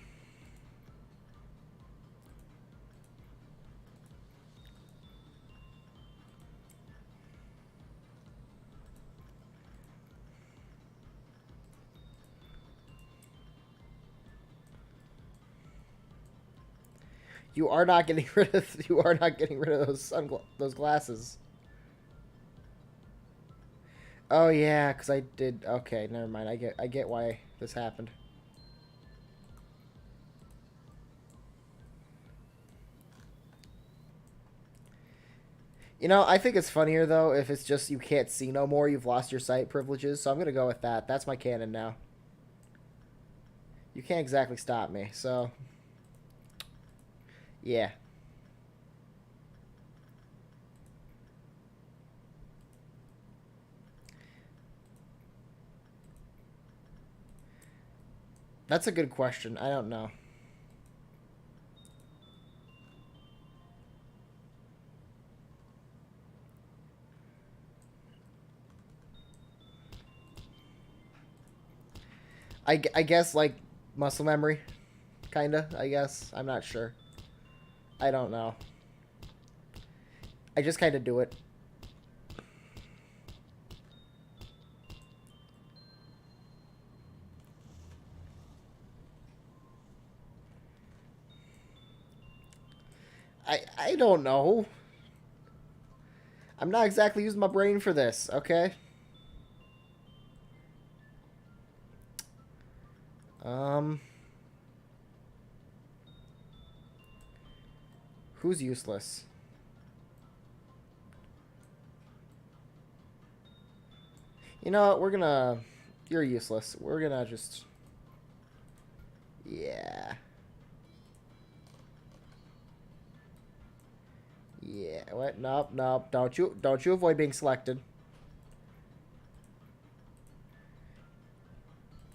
You are not getting rid of those glasses. Oh yeah, because I did. Okay, never mind. I get why this happened. You know, I think it's funnier though if it's just you can't see no more. You've lost your sight privileges, so I'm gonna go with that. That's my canon now. You can't exactly stop me, so yeah. That's a good question. I don't know. I guess, like, muscle memory. Kinda, I guess. I'm not sure. I don't know. I just kind of do it. I don't know. I'm not exactly using my brain for this, okay? Who's useless? You know what? We're gonna... You're useless. We're gonna just... Yeah. Yeah. What? Nope, nope. Don't you avoid being selected.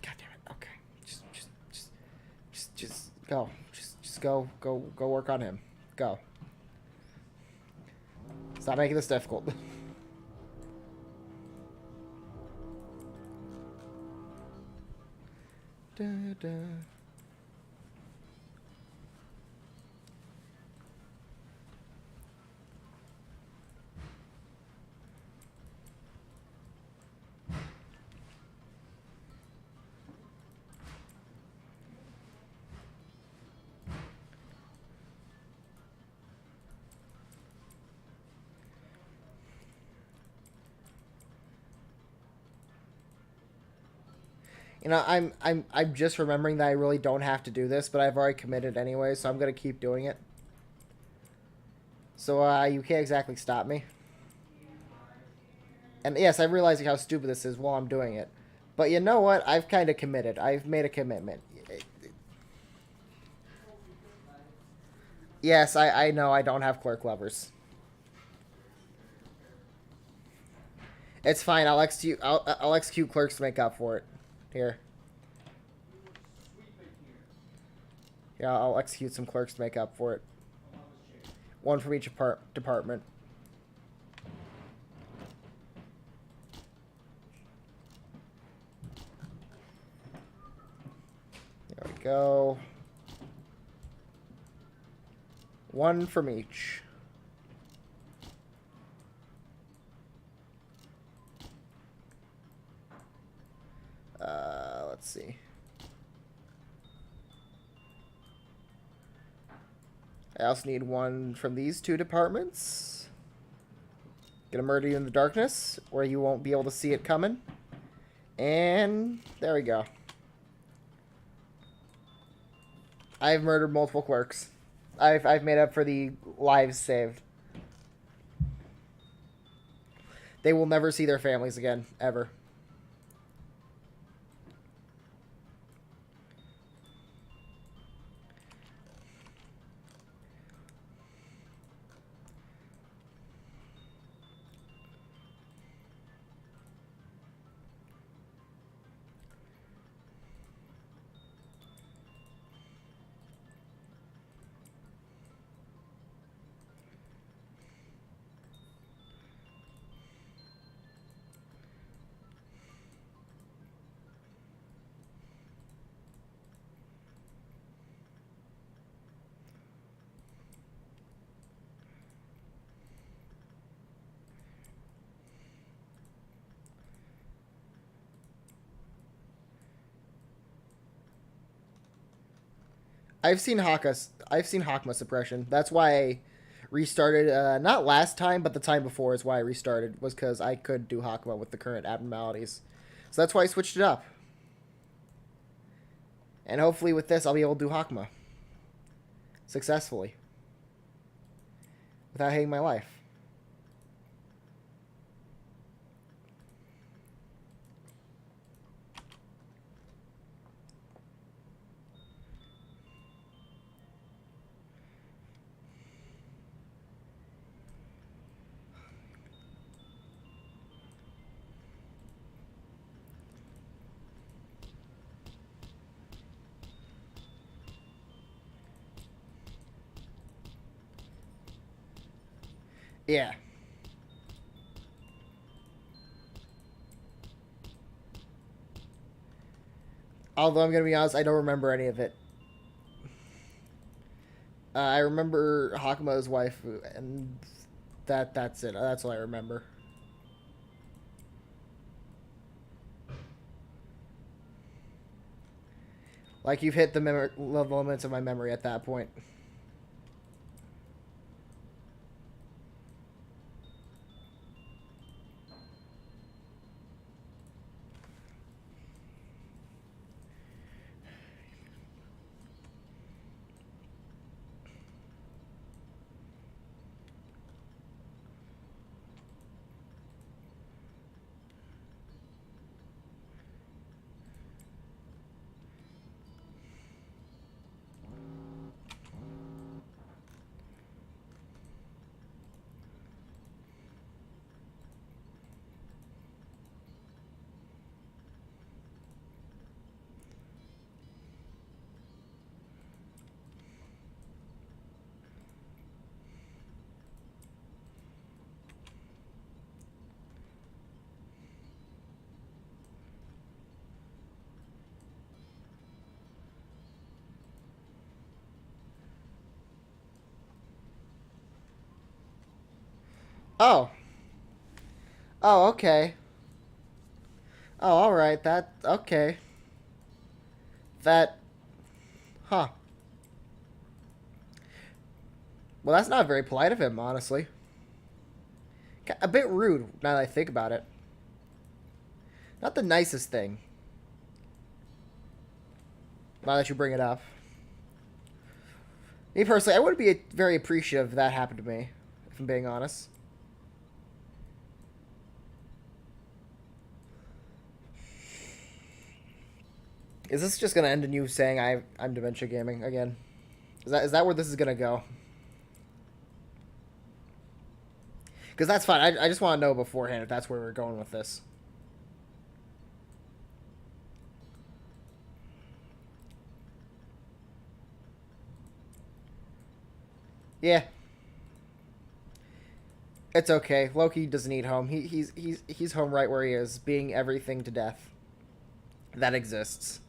God damn it. Okay. Just go. Just go work on him. Go. Stop making this difficult. Da, da. You know, I'm just remembering that I really don't have to do this, but I've already committed anyway, so I'm gonna keep doing it. So you can't exactly stop me. And yes, I'm realizing how stupid this is while I'm doing it. But you know what? I've kind of committed. I've made a commitment. Yes, I know I don't have clerk levers. It's fine. I'll execute clerks to make up for it. Here. Yeah, I'll execute some clerks to make up for it. One from each department. There we go. One from each. Let's see. I also need one from these two departments. Gonna murder you in the darkness, where you won't be able to see it coming. And there we go. I've murdered multiple clerks. I've made up for the lives saved. They will never see their families again, ever. I've seen Hakma suppression. That's why I restarted. Not last time, but the time before is why I restarted. Was because I could do Hakma with the current abnormalities. So that's why I switched it up. And hopefully with this, I'll be able to do Hakma successfully without hating my life. Yeah. Although I'm gonna be honest, I don't remember any of it. I remember Hakuma's wife, and that's it. That's all I remember. Like you've hit the limits of my memory at that point. Oh. Oh, okay. Oh, all right. That okay. That. Huh. Well, that's not very polite of him, honestly. A bit rude now that I think about it. Not the nicest thing. Now that you bring it up. Me personally, I would be very appreciative if that happened to me, if I'm being honest. Is this just gonna end in you saying I'm dementia gaming again? Is that where this is gonna go? Because that's fine. I just want to know beforehand if that's where we're going with this. Yeah, it's okay. Loki doesn't need home. He's home right where he is, being everything to death that exists.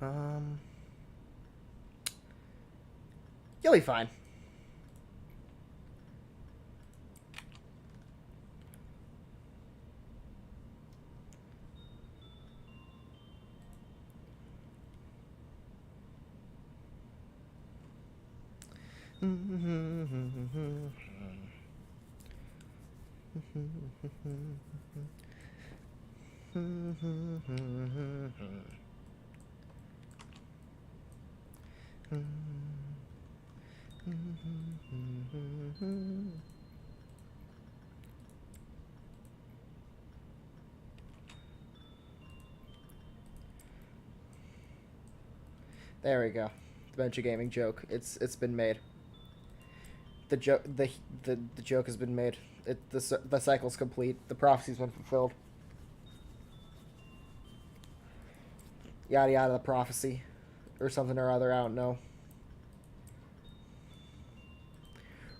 Um, you'll be fine. There we go. Dementia gaming joke. It's been made. The joke has been made. The cycle's complete. The prophecy's been fulfilled. Yada yada the prophecy, or something or other. I don't know.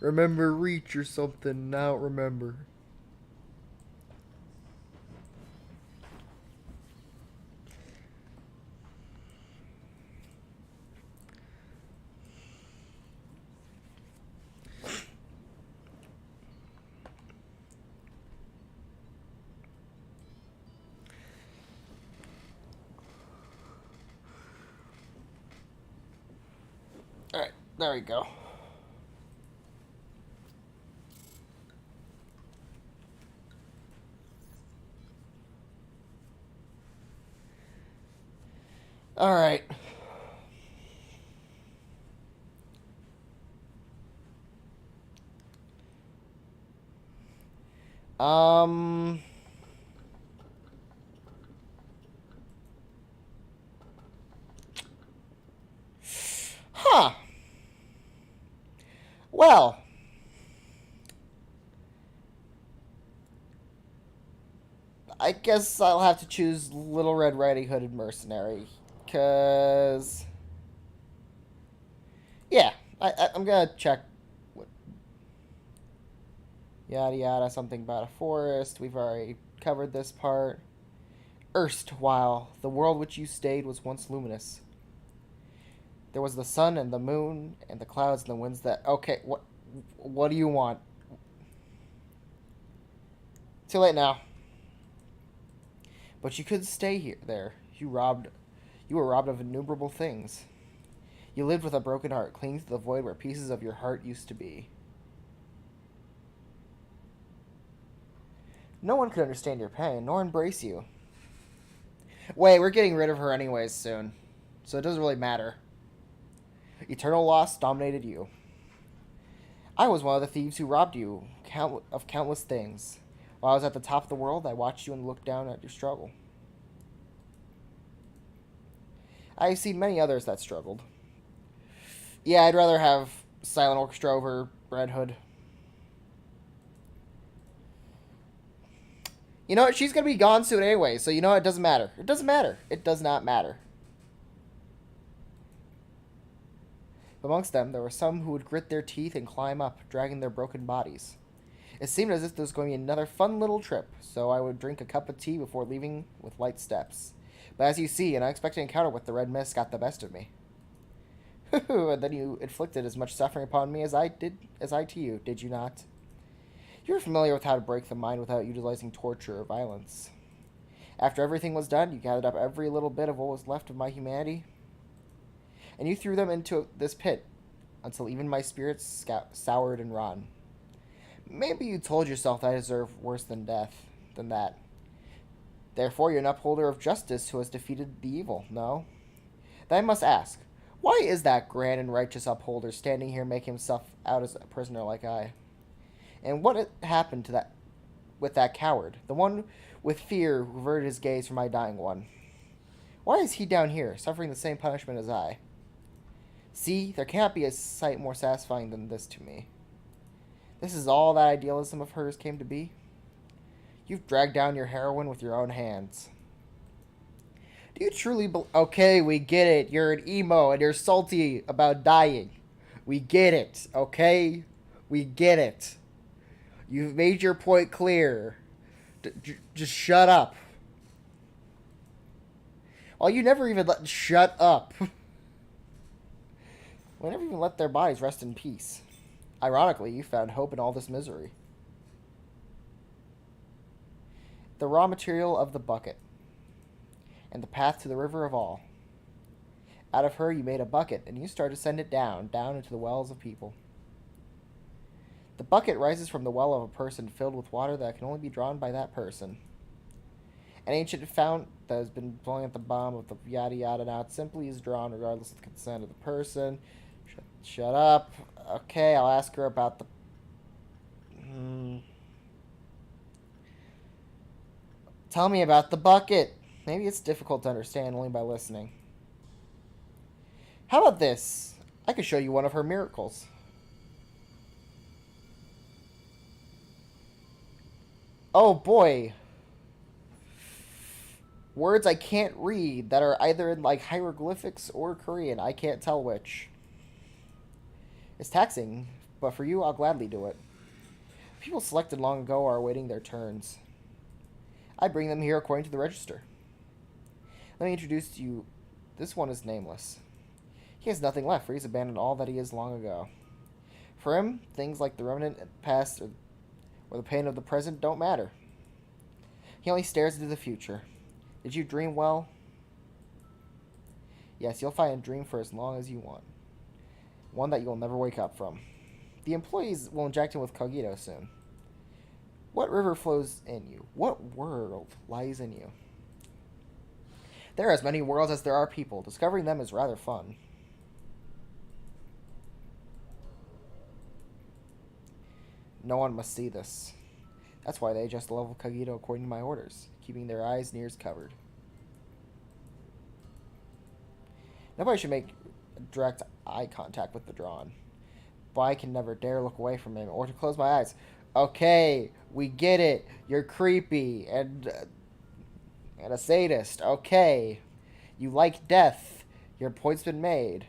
Remember reach or something. I don't remember. All right, there we go. All right. Um. Huh. Well. I guess I'll have to choose Little Red Riding Hooded Mercenary. Because. Yeah, I'm gonna check. What, yada yada, something about a forest. We've already covered this part. Erstwhile, the world which you stayed was once luminous. There was the sun and the moon and the clouds and the winds that. Okay, what do you want? Too late now. But you could stay here. There, you were robbed of innumerable things. You lived with a broken heart, clinging to the void where pieces of your heart used to be. No one could understand your pain, nor embrace you. Wait, we're getting rid of her anyways soon, so it doesn't really matter. Eternal loss dominated you. I was one of the thieves who robbed you of countless things. While I was at the top of the world, I watched you and looked down at your struggle. I have seen many others that struggled. Yeah, I'd rather have Silent Orchestra over Red Hood. You know what? She's going to be gone soon anyway, so you know what? It doesn't matter. It doesn't matter. It does not matter. Amongst them, there were some who would grit their teeth and climb up, dragging their broken bodies. It seemed as if there was going to be another fun little trip, so I would drink a cup of tea before leaving with light steps. But as you see, an unexpected encounter with the red mist got the best of me. And then you inflicted as much suffering upon me as I to you, did you not? You were familiar with how to break the mind without utilizing torture or violence. After everything was done, you gathered up every little bit of what was left of my humanity, and you threw them into this pit, until even my spirits soured and rotten. Maybe you told yourself that I deserve worse than death, than that. Therefore, you're an upholder of justice who has defeated the evil, no? Then I must ask, why is that grand and righteous upholder standing here making himself out as a prisoner like I? And what happened to that with that coward, the one with fear who averted his gaze from my dying one? Why is he down here, suffering the same punishment as I? See, there cannot be a sight more satisfying than this to me. This is all that idealism of hers came to be? You've dragged down your heroine with your own hands. Do you truly Okay, we get it. You're an emo and you're salty about dying. We get it, okay? We get it. You've made your point clear. Just shut up. Well, you never even shut up. We never even let their bodies rest in peace. Ironically, you found hope in all this misery. The raw material of the bucket, and the path to the river of all. Out of her you made a bucket, and you started to send it down into the wells of people. The bucket rises from the well of a person filled with water that can only be drawn by that person. An ancient fount that has been blowing at the bottom of the yada yada now simply is drawn regardless of the consent of the person. Shut up. Okay, I'll ask her about the... Tell me about the bucket. Maybe it's difficult to understand only by listening. How about this? I could show you one of her miracles. Oh boy. Words I can't read that are either in like hieroglyphics or Korean. I can't tell which. It's taxing, but for you I'll gladly do it. People selected long ago are awaiting their turns. I bring them here according to the register. Let me introduce to you. This one is nameless. He has nothing left, for he's abandoned all that he is long ago. For him, things like the remnant past or the pain of the present don't matter. He only stares into the future. Did you dream well? Yes, you'll find a dream for as long as you want. One that you'll never wake up from. The employees will inject him with cogito soon. What river flows in you? What world lies in you? There are as many worlds as there are people. Discovering them is rather fun. No one must see this. That's why they adjust the level of cogito according to my orders, keeping their eyes and ears covered. Nobody should make direct eye contact with the drawn. But I can never dare look away from him or to close my eyes. Okay, we get it. You're creepy and a sadist. Okay. You like death. Your point's been made.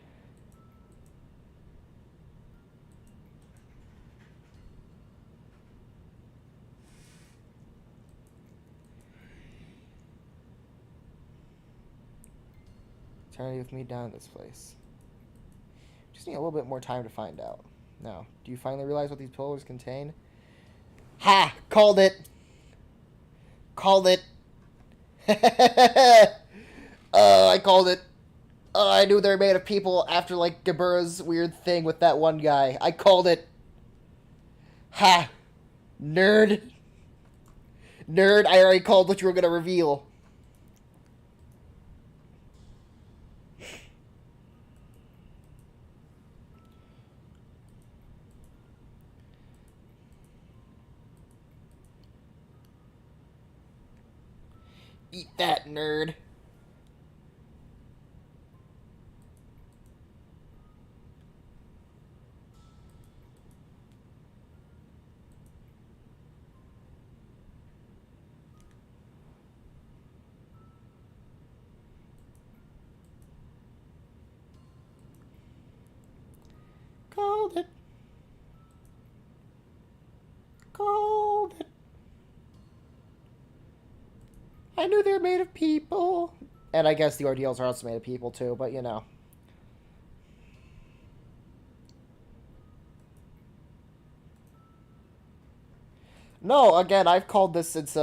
Eternity with me down this place. Just need a little bit more time to find out. Now, do you finally realize what these pillars contain? Ha! Called it! Called it! I called it. I knew they were made of people after, like, Gabura's weird thing with that one guy. I called it. Ha! Nerd. Nerd, I already called what you were going to reveal. Eat that, nerd. Called it. Called it. I knew they were made of people And I guess the ordeals are also made of people too, but you know. No, again, I've called this since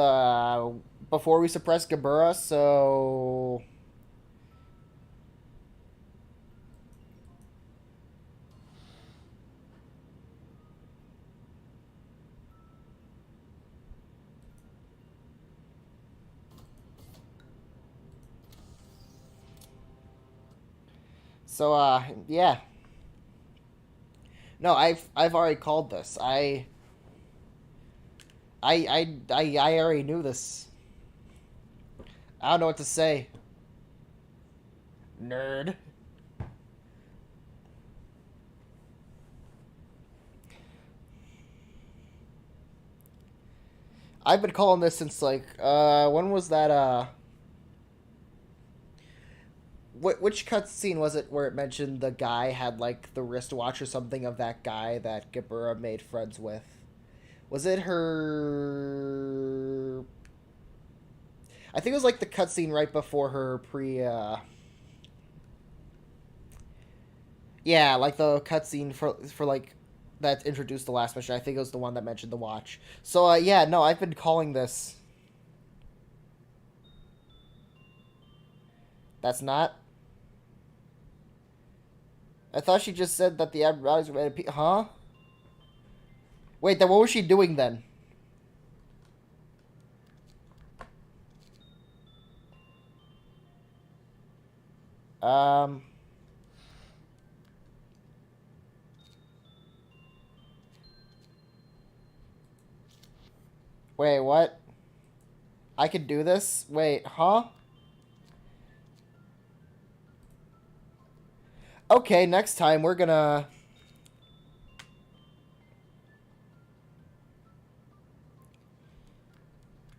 before we suppressed Gabura, so yeah. No, I've already called this. I already knew this. I don't know what to say. Nerd. I've been calling this since like when was that which cutscene was it where it mentioned the guy had like the wristwatch or something of that guy that Gabura made friends with? Was it her? I think it was like the cutscene right before her pre. Yeah, like the cutscene for like that introduced the last mission. I think it was the one that mentioned the watch. So yeah, no, I've been calling this. That's not. I thought she just said that the abnormalities were made of huh? Wait, then what was she doing then? Um. Wait, what? I could do this? Wait, huh? Okay, next time we're gonna...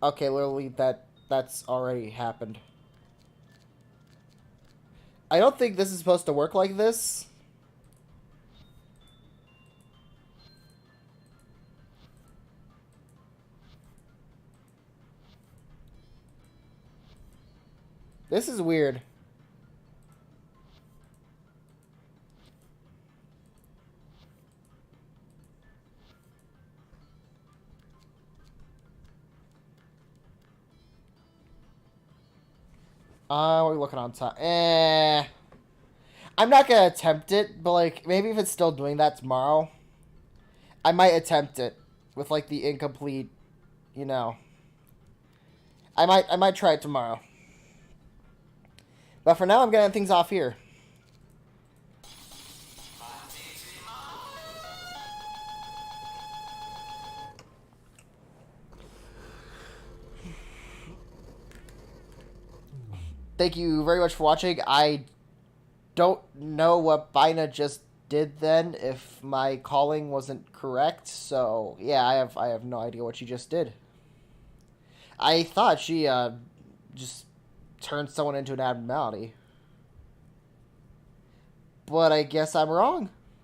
Okay, literally that's already happened. I don't think this is supposed to work like this. This is weird. What are we looking on top? I'm not gonna attempt it, but like maybe if it's still doing that tomorrow, I might attempt it with like the incomplete, you know. I might try it tomorrow. But for now, I'm getting things off here. Thank you very much for watching. I don't know what binah just did then if my calling wasn't correct. So yeah, I have no idea what she just did. I thought she just turned someone into an abnormality, but I guess I'm wrong.